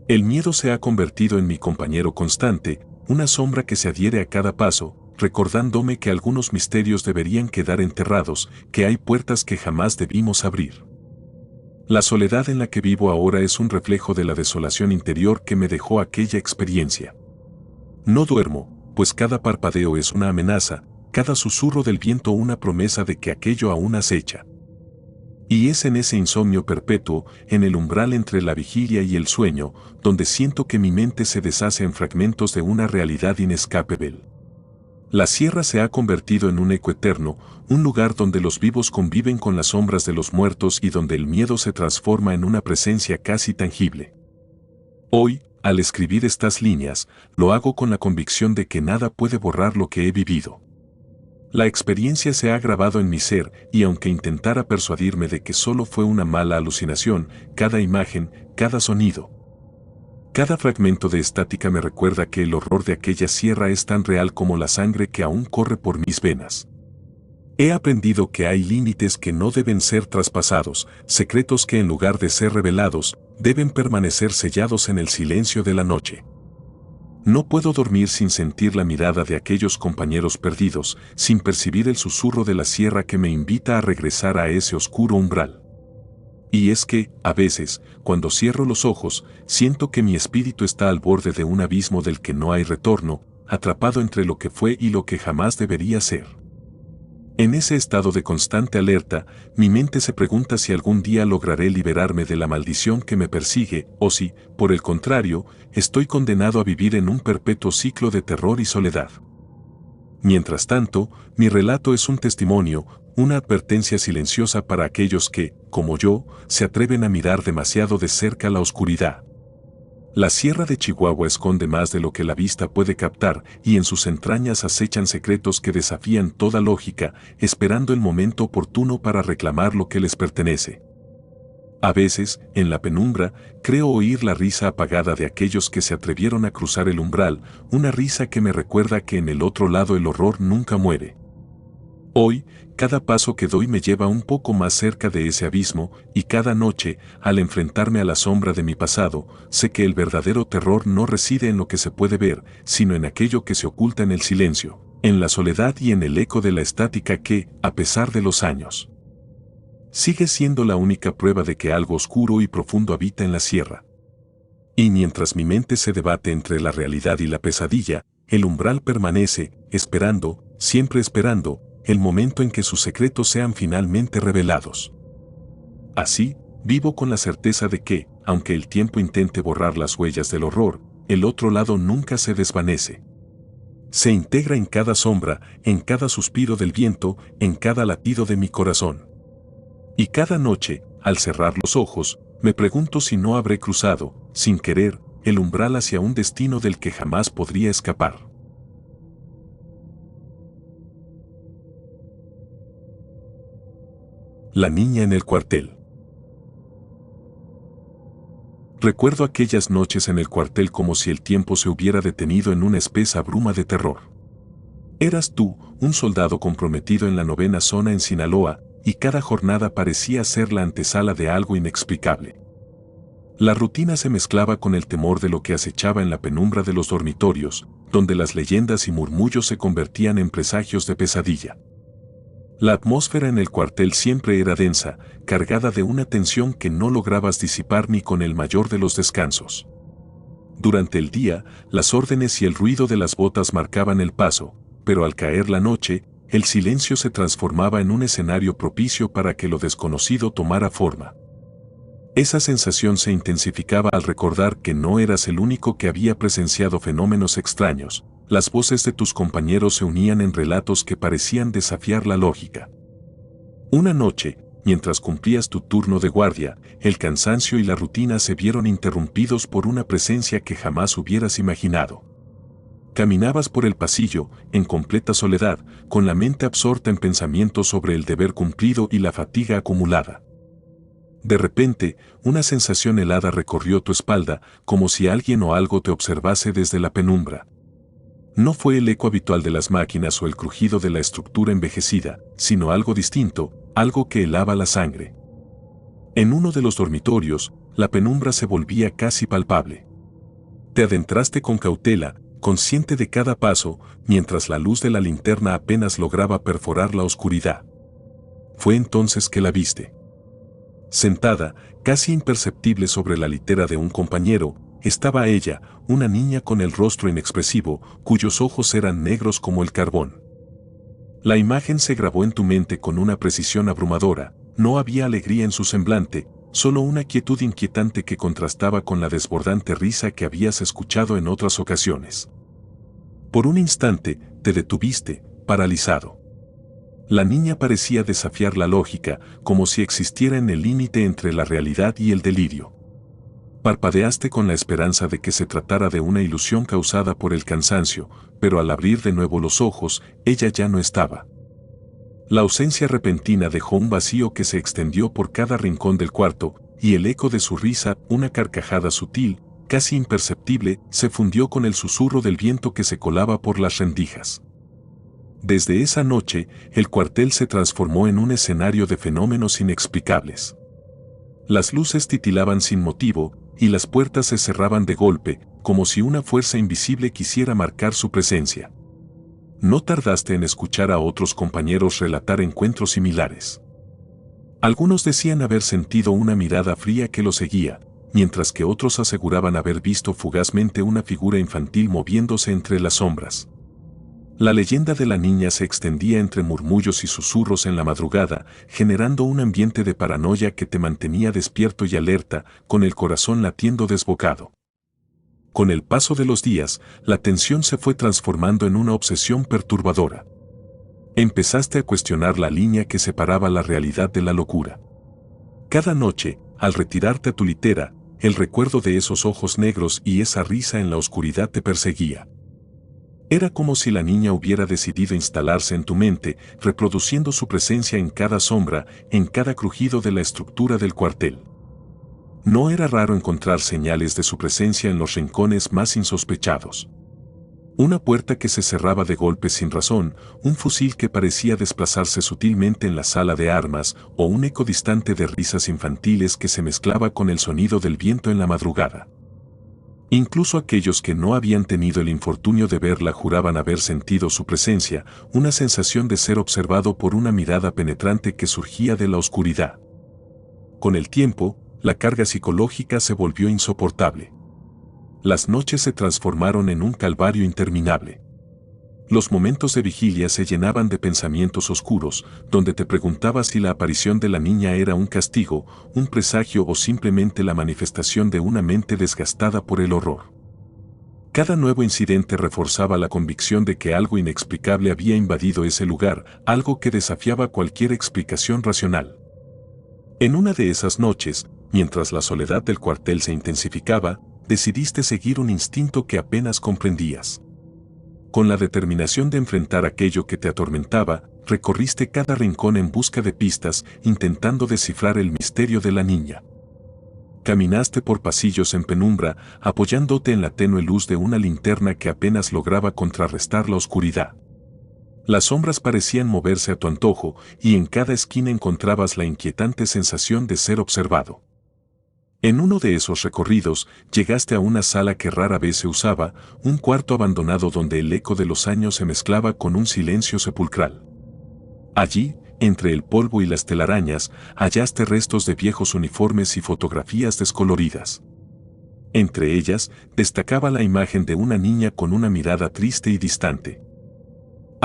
El miedo se ha convertido en mi compañero constante, una sombra que se adhiere a cada paso, recordándome que algunos misterios deberían quedar enterrados, que hay puertas que jamás debimos abrir. La soledad en la que vivo ahora es un reflejo de la desolación interior que me dejó aquella experiencia. No duermo, pues cada parpadeo es una amenaza, cada susurro del viento una promesa de que aquello aún acecha. Y es en ese insomnio perpetuo, en el umbral entre la vigilia y el sueño, donde siento que mi mente se deshace en fragmentos de una realidad inescapable. La sierra se ha convertido en un eco eterno, un lugar donde los vivos conviven con las sombras de los muertos y donde el miedo se transforma en una presencia casi tangible. Hoy, al escribir estas líneas, lo hago con la convicción de que nada puede borrar lo que he vivido. La experiencia se ha grabado en mi ser y aunque intentara persuadirme de que solo fue una mala alucinación, cada imagen, cada sonido, cada fragmento de estática me recuerda que el horror de aquella sierra es tan real como la sangre que aún corre por mis venas. He aprendido que hay límites que no deben ser traspasados, secretos que en lugar de ser revelados, deben permanecer sellados en el silencio de la noche. No puedo dormir sin sentir la mirada de aquellos compañeros perdidos, sin percibir el susurro de la sierra que me invita a regresar a ese oscuro umbral. Y es que, a veces, cuando cierro los ojos, siento que mi espíritu está al borde de un abismo del que no hay retorno, atrapado entre lo que fue y lo que jamás debería ser. En ese estado de constante alerta, mi mente se pregunta si algún día lograré liberarme de la maldición que me persigue, o si, por el contrario, estoy condenado a vivir en un perpetuo ciclo de terror y soledad. Mientras tanto, mi relato es un testimonio, una advertencia silenciosa para aquellos que, como yo, se atreven a mirar demasiado de cerca la oscuridad. La Sierra de Chihuahua esconde más de lo que la vista puede captar y en sus entrañas acechan secretos que desafían toda lógica, esperando el momento oportuno para reclamar lo que les pertenece. A veces, en la penumbra, creo oír la risa apagada de aquellos que se atrevieron a cruzar el umbral, una risa que me recuerda que en el otro lado el horror nunca muere. Hoy, cada paso que doy me lleva un poco más cerca de ese abismo, y cada noche, al enfrentarme a la sombra de mi pasado, sé que el verdadero terror no reside en lo que se puede ver, sino en aquello que se oculta en el silencio, en la soledad y en el eco de la estática que, a pesar de los años, sigue siendo la única prueba de que algo oscuro y profundo habita en la sierra. Y mientras mi mente se debate entre la realidad y la pesadilla, el umbral permanece, esperando, siempre esperando, el momento en que sus secretos sean finalmente revelados. Así, vivo con la certeza de que, aunque el tiempo intente borrar las huellas del horror, el otro lado nunca se desvanece. Se integra en cada sombra, en cada suspiro del viento, en cada latido de mi corazón. Y cada noche, al cerrar los ojos, me pregunto si no habré cruzado, sin querer, el umbral hacia un destino del que jamás podría escapar. La niña en el cuartel. Recuerdo aquellas noches en el cuartel como si el tiempo se hubiera detenido en una espesa bruma de terror. Eras tú, un soldado comprometido en la 9ª zona en Sinaloa, y cada jornada parecía ser la antesala de algo inexplicable. La rutina se mezclaba con el temor de lo que acechaba en la penumbra de los dormitorios, donde las leyendas y murmullos se convertían en presagios de pesadilla. La atmósfera en el cuartel siempre era densa, cargada de una tensión que no lograbas disipar ni con el mayor de los descansos. Durante el día, las órdenes y el ruido de las botas marcaban el paso, pero al caer la noche, el silencio se transformaba en un escenario propicio para que lo desconocido tomara forma. Esa sensación se intensificaba al recordar que no eras el único que había presenciado fenómenos extraños. Las voces de tus compañeros se unían en relatos que parecían desafiar la lógica. Una noche, mientras cumplías tu turno de guardia, el cansancio y la rutina se vieron interrumpidos por una presencia que jamás hubieras imaginado. Caminabas por el pasillo, en completa soledad, con la mente absorta en pensamientos sobre el deber cumplido y la fatiga acumulada. De repente, una sensación helada recorrió tu espalda, como si alguien o algo te observase desde la penumbra. No fue el eco habitual de las máquinas o el crujido de la estructura envejecida, sino algo distinto, algo que helaba la sangre. En uno de los dormitorios, la penumbra se volvía casi palpable. Te adentraste con cautela, consciente de cada paso, mientras la luz de la linterna apenas lograba perforar la oscuridad. Fue entonces que la viste. Sentada, casi imperceptible sobre la litera de un compañero, estaba ella, una niña con el rostro inexpresivo, cuyos ojos eran negros como el carbón. La imagen se grabó en tu mente con una precisión abrumadora, no había alegría en su semblante, solo una quietud inquietante que contrastaba con la desbordante risa que habías escuchado en otras ocasiones. Por un instante, te detuviste, paralizado. La niña parecía desafiar la lógica, como si existiera en el límite entre la realidad y el delirio. Parpadeaste con la esperanza de que se tratara de una ilusión causada por el cansancio, pero al abrir de nuevo los ojos, ella ya no estaba. La ausencia repentina dejó un vacío que se extendió por cada rincón del cuarto, y el eco de su risa, una carcajada sutil, casi imperceptible, se fundió con el susurro del viento que se colaba por las rendijas. Desde esa noche, el cuartel se transformó en un escenario de fenómenos inexplicables. Las luces titilaban sin motivo, y las puertas se cerraban de golpe, como si una fuerza invisible quisiera marcar su presencia. No tardaste en escuchar a otros compañeros relatar encuentros similares. Algunos decían haber sentido una mirada fría que lo seguía, mientras que otros aseguraban haber visto fugazmente una figura infantil moviéndose entre las sombras. La leyenda de la niña se extendía entre murmullos y susurros en la madrugada, generando un ambiente de paranoia que te mantenía despierto y alerta, con el corazón latiendo desbocado. Con el paso de los días, la tensión se fue transformando en una obsesión perturbadora. Empezaste a cuestionar la línea que separaba la realidad de la locura. Cada noche, al retirarte a tu litera, el recuerdo de esos ojos negros y esa risa en la oscuridad te perseguía. Era como si la niña hubiera decidido instalarse en tu mente, reproduciendo su presencia en cada sombra, en cada crujido de la estructura del cuartel. No era raro encontrar señales de su presencia en los rincones más insospechados. Una puerta que se cerraba de golpe sin razón, un fusil que parecía desplazarse sutilmente en la sala de armas, o un eco distante de risas infantiles que se mezclaba con el sonido del viento en la madrugada. Incluso aquellos que no habían tenido el infortunio de verla juraban haber sentido su presencia, una sensación de ser observado por una mirada penetrante que surgía de la oscuridad. Con el tiempo, la carga psicológica se volvió insoportable. Las noches se transformaron en un calvario interminable. Los momentos de vigilia se llenaban de pensamientos oscuros, donde te preguntabas si la aparición de la niña era un castigo, un presagio o simplemente la manifestación de una mente desgastada por el horror. Cada nuevo incidente reforzaba la convicción de que algo inexplicable había invadido ese lugar, algo que desafiaba cualquier explicación racional. En una de esas noches, mientras la soledad del cuartel se intensificaba, decidiste seguir un instinto que apenas comprendías. Con la determinación de enfrentar aquello que te atormentaba, recorriste cada rincón en busca de pistas, intentando descifrar el misterio de la niña. Caminaste por pasillos en penumbra, apoyándote en la tenue luz de una linterna que apenas lograba contrarrestar la oscuridad. Las sombras parecían moverse a tu antojo, y en cada esquina encontrabas la inquietante sensación de ser observado. En uno de esos recorridos, llegaste a una sala que rara vez se usaba, un cuarto abandonado donde el eco de los años se mezclaba con un silencio sepulcral. Allí, entre el polvo y las telarañas, hallaste restos de viejos uniformes y fotografías descoloridas. Entre ellas, destacaba la imagen de una niña con una mirada triste y distante.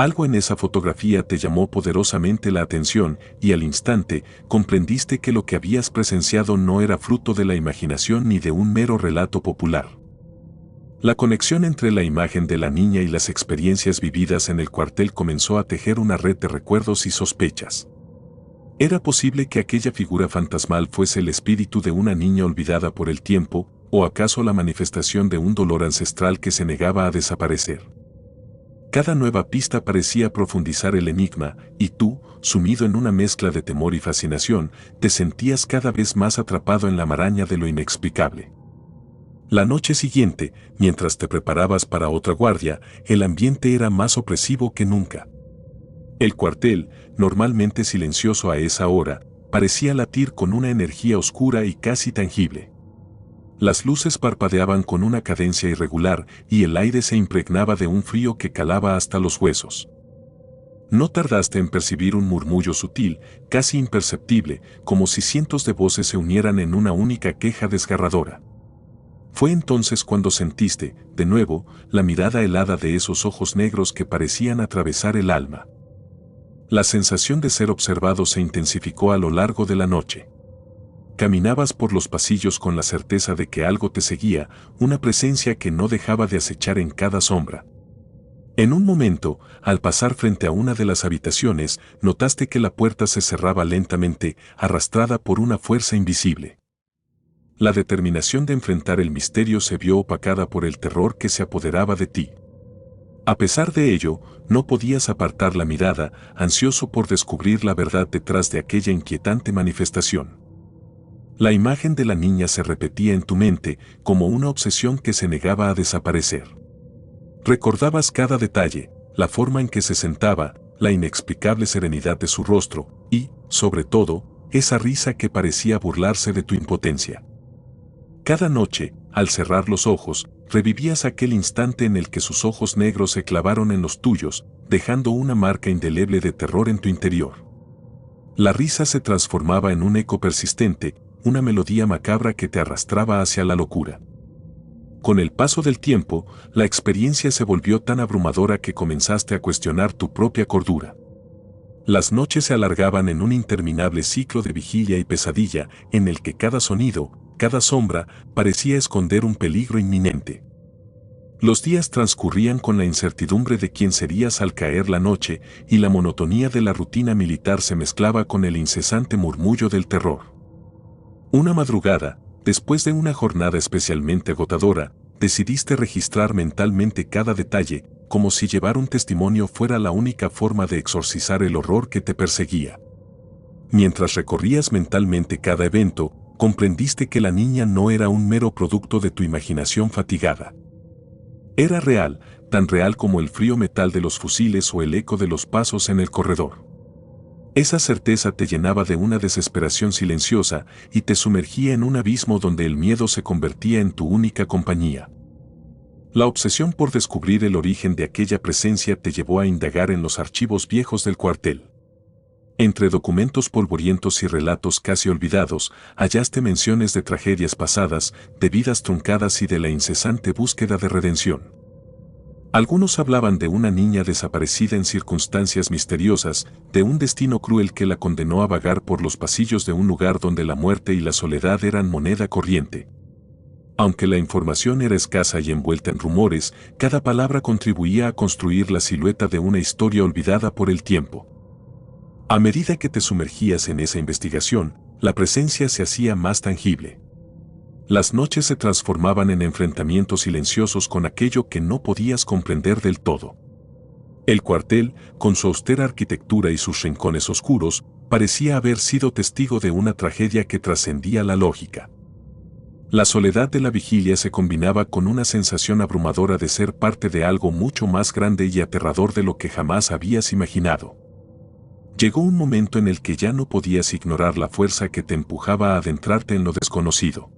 Algo en esa fotografía te llamó poderosamente la atención y al instante comprendiste que lo que habías presenciado no era fruto de la imaginación ni de un mero relato popular. La conexión entre la imagen de la niña y las experiencias vividas en el cuartel comenzó a tejer una red de recuerdos y sospechas. ¿Era posible que aquella figura fantasmal fuese el espíritu de una niña olvidada por el tiempo, o acaso la manifestación de un dolor ancestral que se negaba a desaparecer? Cada nueva pista parecía profundizar el enigma, y tú, sumido en una mezcla de temor y fascinación, te sentías cada vez más atrapado en la maraña de lo inexplicable. La noche siguiente, mientras te preparabas para otra guardia, el ambiente era más opresivo que nunca. El cuartel, normalmente silencioso a esa hora, parecía latir con una energía oscura y casi tangible. Las luces parpadeaban con una cadencia irregular y el aire se impregnaba de un frío que calaba hasta los huesos. No tardaste en percibir un murmullo sutil, casi imperceptible, como si cientos de voces se unieran en una única queja desgarradora. Fue entonces cuando sentiste, de nuevo, la mirada helada de esos ojos negros que parecían atravesar el alma. La sensación de ser observado se intensificó a lo largo de la noche. Caminabas por los pasillos con la certeza de que algo te seguía, una presencia que no dejaba de acechar en cada sombra. En un momento, al pasar frente a una de las habitaciones, notaste que la puerta se cerraba lentamente, arrastrada por una fuerza invisible. La determinación de enfrentar el misterio se vio opacada por el terror que se apoderaba de ti. A pesar de ello, no podías apartar la mirada, ansioso por descubrir la verdad detrás de aquella inquietante manifestación. La imagen de la niña se repetía en tu mente como una obsesión que se negaba a desaparecer. Recordabas cada detalle, la forma en que se sentaba, la inexplicable serenidad de su rostro y, sobre todo, esa risa que parecía burlarse de tu impotencia. Cada noche, al cerrar los ojos, revivías aquel instante en el que sus ojos negros se clavaron en los tuyos, dejando una marca indeleble de terror en tu interior. La risa se transformaba en un eco persistente, una melodía macabra que te arrastraba hacia la locura. Con el paso del tiempo, la experiencia se volvió tan abrumadora que comenzaste a cuestionar tu propia cordura. Las noches se alargaban en un interminable ciclo de vigilia y pesadilla, en el que cada sonido, cada sombra, parecía esconder un peligro inminente. Los días transcurrían con la incertidumbre de quién serías al caer la noche, y la monotonía de la rutina militar se mezclaba con el incesante murmullo del terror. Una madrugada, después de una jornada especialmente agotadora, decidiste registrar mentalmente cada detalle, como si llevar un testimonio fuera la única forma de exorcizar el horror que te perseguía. Mientras recorrías mentalmente cada evento, comprendiste que la niña no era un mero producto de tu imaginación fatigada. Era real, tan real como el frío metal de los fusiles o el eco de los pasos en el corredor. Esa certeza te llenaba de una desesperación silenciosa y te sumergía en un abismo donde el miedo se convertía en tu única compañía. La obsesión por descubrir el origen de aquella presencia te llevó a indagar en los archivos viejos del cuartel. Entre documentos polvorientos y relatos casi olvidados, hallaste menciones de tragedias pasadas, de vidas truncadas y de la incesante búsqueda de redención. Algunos hablaban de una niña desaparecida en circunstancias misteriosas, de un destino cruel que la condenó a vagar por los pasillos de un lugar donde la muerte y la soledad eran moneda corriente. Aunque la información era escasa y envuelta en rumores, cada palabra contribuía a construir la silueta de una historia olvidada por el tiempo. A medida que te sumergías en esa investigación, la presencia se hacía más tangible. Las noches se transformaban en enfrentamientos silenciosos con aquello que no podías comprender del todo. El cuartel, con su austera arquitectura y sus rincones oscuros, parecía haber sido testigo de una tragedia que trascendía la lógica. La soledad de la vigilia se combinaba con una sensación abrumadora de ser parte de algo mucho más grande y aterrador de lo que jamás habías imaginado. Llegó un momento en el que ya no podías ignorar la fuerza que te empujaba a adentrarte en lo desconocido.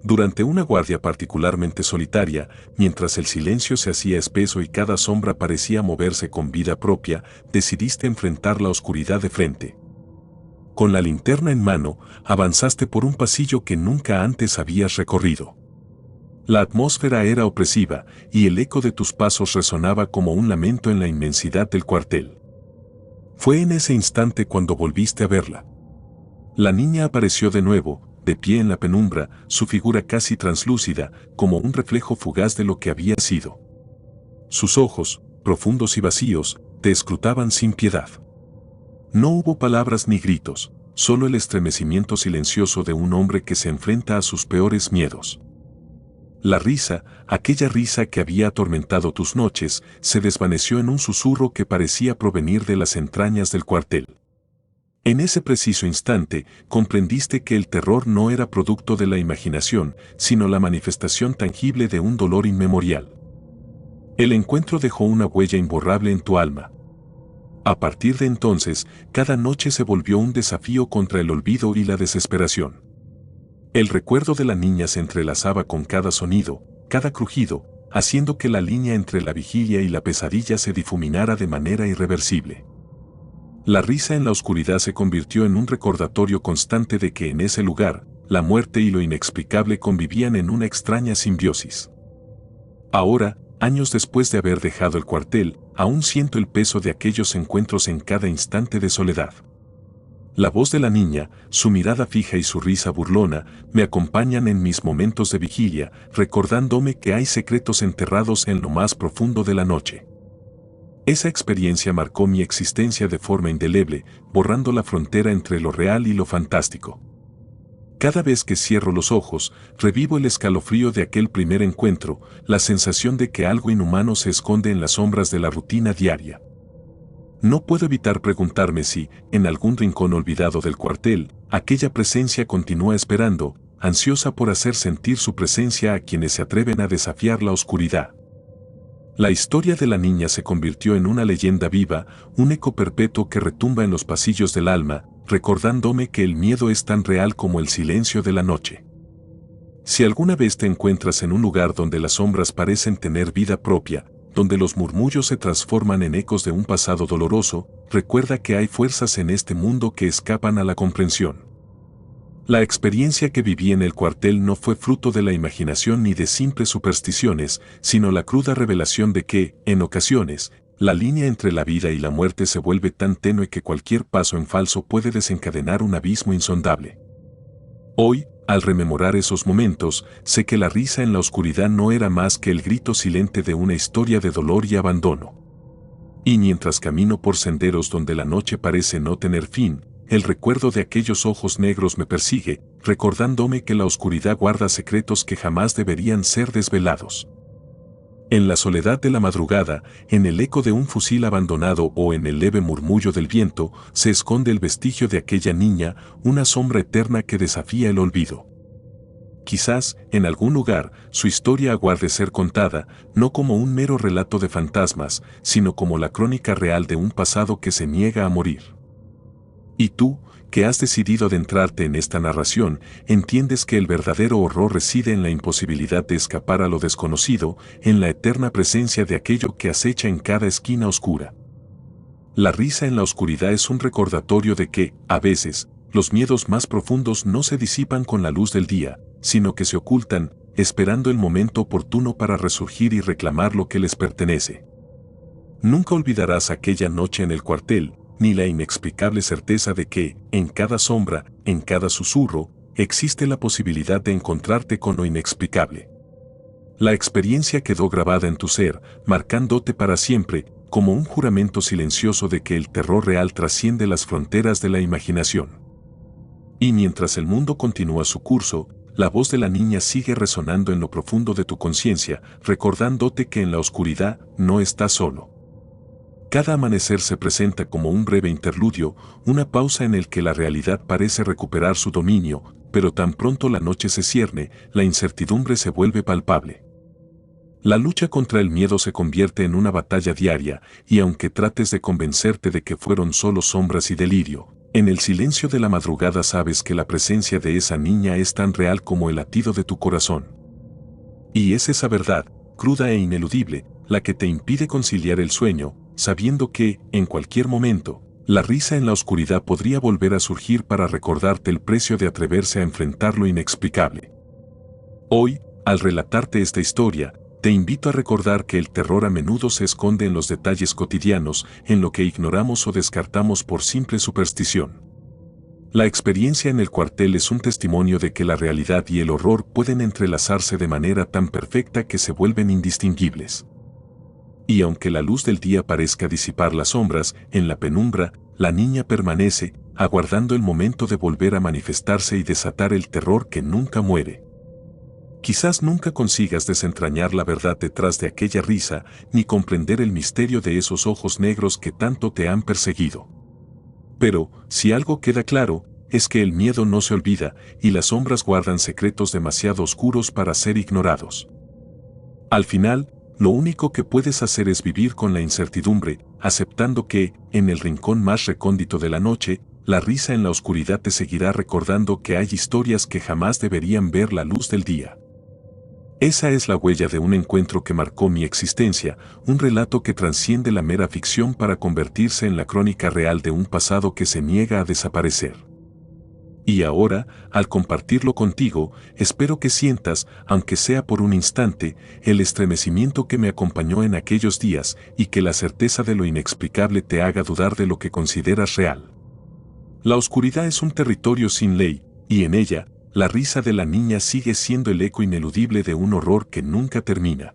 Durante una guardia particularmente solitaria, mientras el silencio se hacía espeso y cada sombra parecía moverse con vida propia, decidiste enfrentar la oscuridad de frente. Con la linterna en mano, avanzaste por un pasillo que nunca antes habías recorrido. La atmósfera era opresiva, y el eco de tus pasos resonaba como un lamento en la inmensidad del cuartel. Fue en ese instante cuando volviste a verla. La niña apareció de nuevo, de pie en la penumbra, su figura casi translúcida, como un reflejo fugaz de lo que había sido. Sus ojos, profundos y vacíos, te escrutaban sin piedad. No hubo palabras ni gritos, solo el estremecimiento silencioso de un hombre que se enfrenta a sus peores miedos. La risa, aquella risa que había atormentado tus noches, se desvaneció en un susurro que parecía provenir de las entrañas del cuartel. En ese preciso instante, comprendiste que el terror no era producto de la imaginación, sino la manifestación tangible de un dolor inmemorial. El encuentro dejó una huella imborrable en tu alma. A partir de entonces, cada noche se volvió un desafío contra el olvido y la desesperación. El recuerdo de la niña se entrelazaba con cada sonido, cada crujido, haciendo que la línea entre la vigilia y la pesadilla se difuminara de manera irreversible. La risa en la oscuridad se convirtió en un recordatorio constante de que en ese lugar, la muerte y lo inexplicable convivían en una extraña simbiosis. Ahora, años después de haber dejado el cuartel, aún siento el peso de aquellos encuentros en cada instante de soledad. La voz de la niña, su mirada fija y su risa burlona me acompañan en mis momentos de vigilia, recordándome que hay secretos enterrados en lo más profundo de la noche. Esa experiencia marcó mi existencia de forma indeleble, borrando la frontera entre lo real y lo fantástico. Cada vez que cierro los ojos, revivo el escalofrío de aquel primer encuentro, la sensación de que algo inhumano se esconde en las sombras de la rutina diaria. No puedo evitar preguntarme si, en algún rincón olvidado del cuartel, aquella presencia continúa esperando, ansiosa por hacer sentir su presencia a quienes se atreven a desafiar la oscuridad. La historia de la niña se convirtió en una leyenda viva, un eco perpetuo que retumba en los pasillos del alma, recordándome que el miedo es tan real como el silencio de la noche. Si alguna vez te encuentras en un lugar donde las sombras parecen tener vida propia, donde los murmullos se transforman en ecos de un pasado doloroso, recuerda que hay fuerzas en este mundo que escapan a la comprensión. La experiencia que viví en el cuartel no fue fruto de la imaginación ni de simples supersticiones, sino la cruda revelación de que, en ocasiones, la línea entre la vida y la muerte se vuelve tan tenue que cualquier paso en falso puede desencadenar un abismo insondable. Hoy, al rememorar esos momentos, sé que la risa en la oscuridad no era más que el grito silente de una historia de dolor y abandono. Y mientras camino por senderos donde la noche parece no tener fin, el recuerdo de aquellos ojos negros me persigue, recordándome que la oscuridad guarda secretos que jamás deberían ser desvelados. En la soledad de la madrugada, en el eco de un fusil abandonado o en el leve murmullo del viento, se esconde el vestigio de aquella niña, una sombra eterna que desafía el olvido. Quizás, en algún lugar, su historia aguarde ser contada, no como un mero relato de fantasmas, sino como la crónica real de un pasado que se niega a morir. Y tú, que has decidido adentrarte en esta narración, entiendes que el verdadero horror reside en la imposibilidad de escapar a lo desconocido, en la eterna presencia de aquello que acecha en cada esquina oscura. La risa en la oscuridad es un recordatorio de que, a veces, los miedos más profundos no se disipan con la luz del día, sino que se ocultan, esperando el momento oportuno para resurgir y reclamar lo que les pertenece. Nunca olvidarás aquella noche en el cuartel, ni la inexplicable certeza de que, en cada sombra, en cada susurro, existe la posibilidad de encontrarte con lo inexplicable. La experiencia quedó grabada en tu ser, marcándote para siempre, como un juramento silencioso de que el terror real trasciende las fronteras de la imaginación. Y mientras el mundo continúa su curso, la voz de la niña sigue resonando en lo profundo de tu conciencia, recordándote que en la oscuridad no estás solo. Cada amanecer se presenta como un breve interludio, una pausa en el que la realidad parece recuperar su dominio, pero tan pronto la noche se cierne, la incertidumbre se vuelve palpable. La lucha contra el miedo se convierte en una batalla diaria, y aunque trates de convencerte de que fueron solo sombras y delirio, en el silencio de la madrugada sabes que la presencia de esa niña es tan real como el latido de tu corazón. Y es esa verdad, cruda e ineludible, la que te impide conciliar el sueño, sabiendo que, en cualquier momento, la risa en la oscuridad podría volver a surgir para recordarte el precio de atreverse a enfrentar lo inexplicable. Hoy, al relatarte esta historia, te invito a recordar que el terror a menudo se esconde en los detalles cotidianos, en lo que ignoramos o descartamos por simple superstición. La experiencia en el cuartel es un testimonio de que la realidad y el horror pueden entrelazarse de manera tan perfecta que se vuelven indistinguibles. Y aunque la luz del día parezca disipar las sombras, en la penumbra, la niña permanece, aguardando el momento de volver a manifestarse y desatar el terror que nunca muere. Quizás nunca consigas desentrañar la verdad detrás de aquella risa, ni comprender el misterio de esos ojos negros que tanto te han perseguido. Pero, si algo queda claro, es que el miedo no se olvida, y las sombras guardan secretos demasiado oscuros para ser ignorados. Al final, lo único que puedes hacer es vivir con la incertidumbre, aceptando que, en el rincón más recóndito de la noche, la risa en la oscuridad te seguirá recordando que hay historias que jamás deberían ver la luz del día. Esa es la huella de un encuentro que marcó mi existencia, un relato que trasciende la mera ficción para convertirse en la crónica real de un pasado que se niega a desaparecer. Y ahora, al compartirlo contigo, espero que sientas, aunque sea por un instante, el estremecimiento que me acompañó en aquellos días y que la certeza de lo inexplicable te haga dudar de lo que consideras real. La oscuridad es un territorio sin ley, y en ella, la risa de la niña sigue siendo el eco ineludible de un horror que nunca termina.